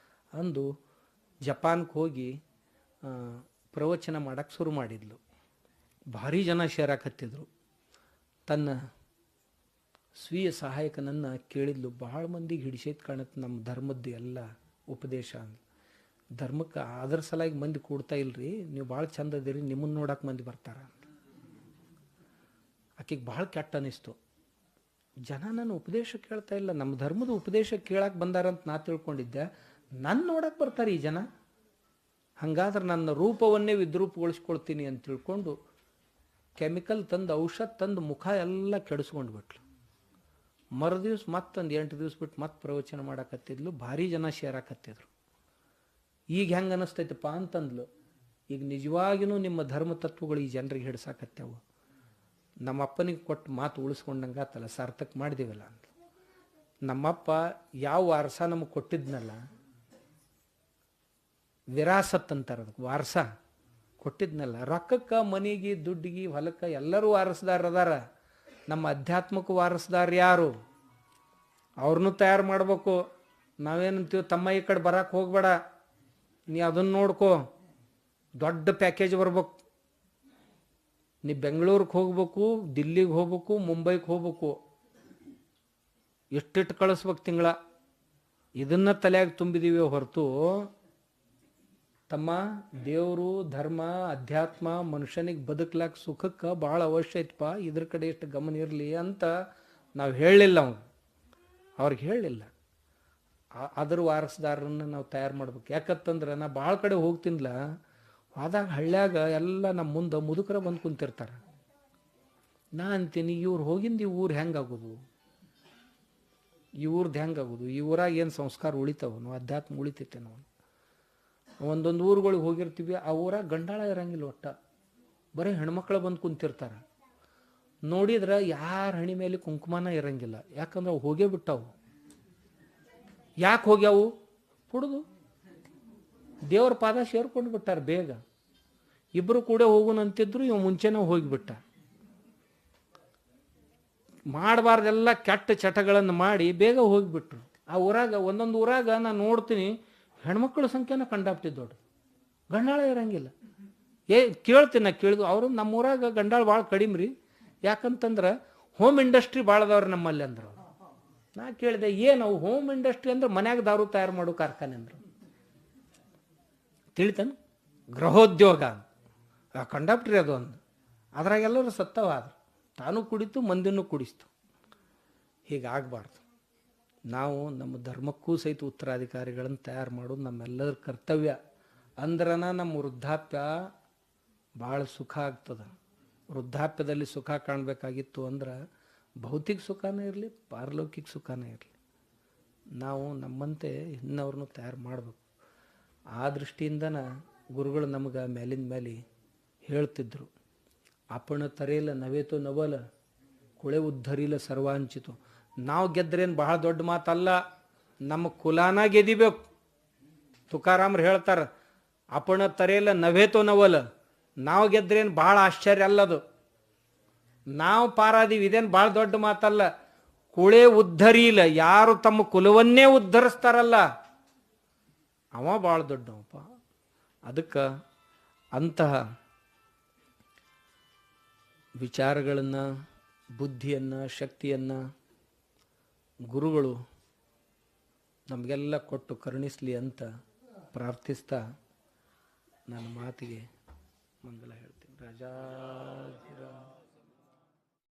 ಅಂದು ಜಪಾನ್ಗೆ ಹೋಗಿ ಪ್ರವಚನ ಮಾಡೋಕ್ಕೆ ಶುರು ಮಾಡಿದ್ಲು. ಭಾರಿ ಜನ ಸೇರಾಕತ್ತಿದ್ರು. ತನ್ನ ಸ್ವೀಯ ಸಹಾಯಕನನ್ನು ಕೇಳಿದ್ಲು, ಭಾಳ ಮಂದಿಗೆ ಹಿಡಿಸೈತೆ ಕಾಣುತ್ತೆ ನಮ್ಮ ಧರ್ಮದ್ದು ಎಲ್ಲ ಉಪದೇಶ ಅಂತ. ಧರ್ಮಕ್ಕೆ ಅದರ ಸಲಾಗಿ ಮಂದಿ ಕೂಡ್ತಾ ಇಲ್ರಿ, ನೀವು ಭಾಳ ಚಂದ ಅದೀರಿ, ನಿಮ್ಮನ್ನು ನೋಡಕ್ಕೆ ಮಂದಿ ಬರ್ತಾರ ಅಂತ. ಆಕೆಗೆ ಭಾಳ ಕೆಟ್ಟ ಅನ್ನಿಸ್ತು. ಜನ ನನ್ನ ಉಪದೇಶ ಕೇಳ್ತಾ ಇಲ್ಲ, ನಮ್ಮ ಧರ್ಮದ ಉಪದೇಶ ಕೇಳಕ್ಕೆ ಬಂದಾರಂತ ನಾ ತಿಳ್ಕೊಂಡಿದ್ದೆ, ನನ್ನ ನೋಡಕ್ಕೆ ಬರ್ತಾರೆ ಈ ಜನ. ಹಾಗಾದ್ರೆ ನನ್ನ ರೂಪವನ್ನೇ ವಿದ್ರೂಪಗೊಳಿಸ್ಕೊಳ್ತೀನಿ ಅಂತ ತಿಳ್ಕೊಂಡು ಕೆಮಿಕಲ್ ತಂದು ಔಷಧ ತಂದು ಮುಖ ಎಲ್ಲ ಕೆಡಿಸ್ಕೊಂಡು ಬಿಟ್ಲು. ಮರುದಿವ್ಸ ಮತ್ತೊಂದು 8 ದಿವ್ಸ ಬಿಟ್ಟು ಮತ್ತೆ ಪ್ರವಚನ ಮಾಡಕತ್ತಿದ್ಲು. ಭಾರಿ ಜನ ಸೇರಾಕತ್ತಿದ್ರು. ಈಗ ಹೆಂಗೆ ಅನ್ನಿಸ್ತೈತಪ್ಪ ಅಂತಂದ್ಲು, ಈಗ ನಿಜವಾಗಿಯೂ ನಿಮ್ಮ ಧರ್ಮ ತತ್ವಗಳು ಈ ಜನರಿಗೆ ಹಿಡ್ಸಾಕತ್ತೇವು, ನಮ್ಮ ಅಪ್ಪನಿಗೆ ಕೊಟ್ಟು ಮಾತು ಉಳಿಸ್ಕೊಂಡಂಗೆ ಆತಲ್ಲ, ಸಾರ್ಥಕ ಮಾಡಿದೀವಲ್ಲ ಅಂತ. ನಮ್ಮಪ್ಪ ಯಾವ ವಾರಸ ನಮಗೆ ಕೊಟ್ಟಿದ್ನಲ್ಲ, ವಿರಾಸತ್ ಅಂತಾರೆ ಅದಕ್ಕೆ, ವಾರಸ ಕೊಟ್ಟಿದ್ನಲ್ಲ, ರೊಕ್ಕಕ್ಕೆ ಮನೆಗೆ ದುಡ್ಡಿಗೆ ಹೊಲಕ್ಕೆ ಎಲ್ಲರೂ ವಾರಸದಾರ ಅದಾರ. ನಮ್ಮ ಅಧ್ಯಾತ್ಮಕ್ಕೆ ವಾರಸದಾರ ಯಾರು? ಅವ್ರನ್ನೂ ತಯಾರು ಮಾಡ್ಬೇಕು. ನಾವೇನಂತೀವಿ, ತಮ್ಮ ಈ ಕಡೆ ಬರಕ್ಕೆ ಹೋಗ್ಬೇಡ, ನೀ ಅದನ್ನು ನೋಡ್ಕೋ, ದೊಡ್ಡ ಪ್ಯಾಕೇಜ್ ಬರ್ಬೇಕು, ನೀ ಬೆಂಗಳೂರಿಗೆ ಹೋಗ್ಬೇಕು, ದಿಲ್ಲಿಗೆ ಹೋಗ್ಬೇಕು, ಮುಂಬೈಗೆ ಹೋಗ್ಬೇಕು, ಎಷ್ಟಿಟ್ಟು ಕಳಿಸ್ಬೇಕು ತಿಂಗಳ. ಇದನ್ನ ತಲೆಯಾಗಿ ತುಂಬಿದೀವಿ ಹೊರತು ತಮ್ಮ ದೇವರು ಧರ್ಮ ಅಧ್ಯಾತ್ಮ ಮನುಷ್ಯನಿಗೆ ಬದುಕ್ಲಾಕ ಸುಖಕ್ಕೆ ಭಾಳ ಅವಶ್ಯ ಐತಪ್ಪ, ಇದ್ರ ಕಡೆ ಎಷ್ಟು ಗಮನ ಇರಲಿ ಅಂತ ನಾವು ಹೇಳಲಿಲ್ಲ. ಅವ್ರಿಗೆ ಹೇಳಲಿಲ್ಲ. ಅದ್ರ ವಾರಸದಾರರನ್ನು ನಾವು ತಯಾರು ಮಾಡ್ಬೇಕು. ಯಾಕಂತಂದ್ರೆ ನಾ ಭಾಳ ಕಡೆ ಹೋಗ್ತೀನಿಲ್ಲ, ಆದಾಗ ಹಳ್ಳ್ಯಾಗ ಎಲ್ಲ ನಮ್ಮ ಮುಂದೆ ಮುದುಕರ ಬಂದು ಕುಂತಿರ್ತಾರೆ. ನಾ ಅಂತೀನಿ, ಇವ್ರು ಹೋಗಿಂದ ಈ ಊರು ಹೆಂಗಾಗೋದು, ಈ ಊರ್ದು ಹೆಂಗಾಗೋದು, ಈ ಊರಾಗ ಏನು ಸಂಸ್ಕಾರ ಉಳಿತಾವನು, ಅಧ್ಯಾತ್ಮ ಉಳಿತೈತೆ ನಾವು. ಒಂದೊಂದು ಊರುಗಳಿಗೆ ಹೋಗಿರ್ತೀವಿ, ಆ ಊರಾಗ ಗಂಡಾಳ ಇರಂಗಿಲ್ಲ, ಒಟ್ಟ ಬರೀ ಹೆಣ್ಮಕ್ಳು ಬಂದು ಕುಂತಿರ್ತಾರೆ. ನೋಡಿದ್ರೆ ಯಾರ ಹಣಿ ಮೇಲೆ ಕುಂಕುಮನ ಇರಂಗಿಲ್ಲ, ಯಾಕಂದ್ರೆ ಅವು ಹೋಗೇ ಬಿಟ್ಟವು. ಯಾಕೆ ಹೋಗ್ಯಾವು? ಕುಡ್ದು ದೇವ್ರ ಪಾದ ಸೇರ್ಕೊಂಡು ಬಿಟ್ಟಾರ ಬೇಗ. ಇಬ್ಬರು ಕೂಡ ಹೋಗುನಂತಿದ್ರು, ಇವ ಮುಂಚೆನೇ ಹೋಗಿಬಿಟ್ಟ. ಮಾಡಬಾರ್ದೆಲ್ಲ ಕೆಟ್ಟ ಚಟಗಳನ್ನು ಮಾಡಿ ಬೇಗ ಹೋಗಿಬಿಟ್ರು. ಆ ಊರಾಗ ಒಂದೊಂದು ಊರಾಗ ನಾನು ನೋಡ್ತೀನಿ, ಹೆಣ್ಮಕ್ಳ ಸಂಖ್ಯೆನ ಕಂಡಾಪ್ತಿದ್ದು ದೊಡ್ಡ, ಗಂಡಾಳ ಇರಂಗಿಲ್ಲ. ಕೇಳ್ತೀನಿ, ನಾ ಕೇಳಿದ್ವು ಅವರು, ನಮ್ಮ ಊರಾಗ ಗಂಡಾಳ ಭಾಳ ಕಡಿಮೆ ರೀ, ಯಾಕಂತಂದ್ರೆ ಹೋಮ್ ಇಂಡಸ್ಟ್ರಿ ಭಾಳ ಅದಾವ್ರಿ ನಮ್ಮಲ್ಲಿ ಅಂದ್ರು. ನಾ ಕೇಳಿದೆ, ಏನವು ಹೋಮ್ ಇಂಡಸ್ಟ್ರಿ ಅಂದ್ರೆ ಮನ್ಯಾಗ ದಾರು ತಯಾರು ಮಾಡೋ ಕಾರ್ಖಾನೆ ಅಂದರು. ತಿಳಿತಾನೆ, ಗೃಹೋದ್ಯೋಗ ಕಂಡಕ್ಟ್ರಿ ಅದು ಒಂದು. ಅದ್ರಾಗೆಲ್ಲರೂ ಸತ್ತವಾದ್ರು, ತಾನು ಕುಡಿತು ಮಂದಿನೂ ಕುಡಿಸ್ತು. ಹೀಗಾಗಬಾರ್ದು. ನಾವು ನಮ್ಮ ಧರ್ಮಕ್ಕೂ ಸಹಿತ ಉತ್ತರಾಧಿಕಾರಿಗಳನ್ನು ತಯಾರು ಮಾಡೋದು ನಮ್ಮೆಲ್ಲರ ಕರ್ತವ್ಯ. ಅಂದ್ರನ ನಮ್ಮ ವೃದ್ಧಾಪ್ಯ ಭಾಳ ಸುಖ ಆಗ್ತದೆ. ವೃದ್ಧಾಪ್ಯದಲ್ಲಿ ಸುಖ ಕಾಣಬೇಕಾಗಿತ್ತು ಅಂದ್ರೆ ಭೌತಿಕ ಸುಖನೇ ಇರಲಿ, ಪಾರಲೌಕಿಕ ಸುಖನೇ ಇರಲಿ, ನಾವು ನಮ್ಮಂತೆ ಇನ್ನವ್ರನ್ನೂ ತಯಾರು ಮಾಡಬೇಕು. ಆ ದೃಷ್ಟಿಯಿಂದನ ಗುರುಗಳು ನಮಗೆ ಮೇಲಿಂದ ಮೇಲೆ ಹೇಳ್ತಿದ್ರು, ಅಪಣ ತರೇಲ ನವೇತೋ ನವಲ ಕುಳೆ ಉದ್ಧರಿಲ ಸರ್ವಾಂಚಿತು. ನಾವು ಗೆದ್ರೇನು ಬಹಳ ದೊಡ್ಡ ಮಾತಲ್ಲ, ನಮ್ಮ ಕುಲಾನ ಗೆದಿಬೇಕು. ತುಕಾರಾಮ್ರು ಹೇಳ್ತಾರ, ಅಪಣ ತರೇಲ ನವೇತೋ ನವಲ, ನಾವು ಗೆದ್ರೇನು ಭಾಳ ಆಶ್ಚರ್ಯ ಅಲ್ಲದು, ನಾವು ಪಾರಾದೀವಿ ಇದೇನು ಭಾಳ ದೊಡ್ಡ ಮಾತಲ್ಲ. ಕುಳೆ ಉದ್ಧರೀಲ, ಯಾರು ತಮ್ಮ ಕುಲವನ್ನೇ ಉದ್ಧರಿಸ್ತಾರಲ್ಲ ಅವ ಭಾಳ ದೊಡ್ಡವಪ್ಪ. ಅದಕ್ಕೆ ಅಂತಹ ವಿಚಾರಗಳನ್ನು, ಬುದ್ಧಿಯನ್ನು, ಶಕ್ತಿಯನ್ನು ಗುರುಗಳು ನಮಗೆಲ್ಲ ಕೊಟ್ಟು ಕರುಣಿಸಲಿ ಅಂತ ಪ್ರಾರ್ಥಿಸ್ತಾ ನನ್ನ ಮಾತಿಗೆ ಮಂಗಲ ಹೇಳ್ತೀನಿ. ರಾಜಾಧಿರಾಜ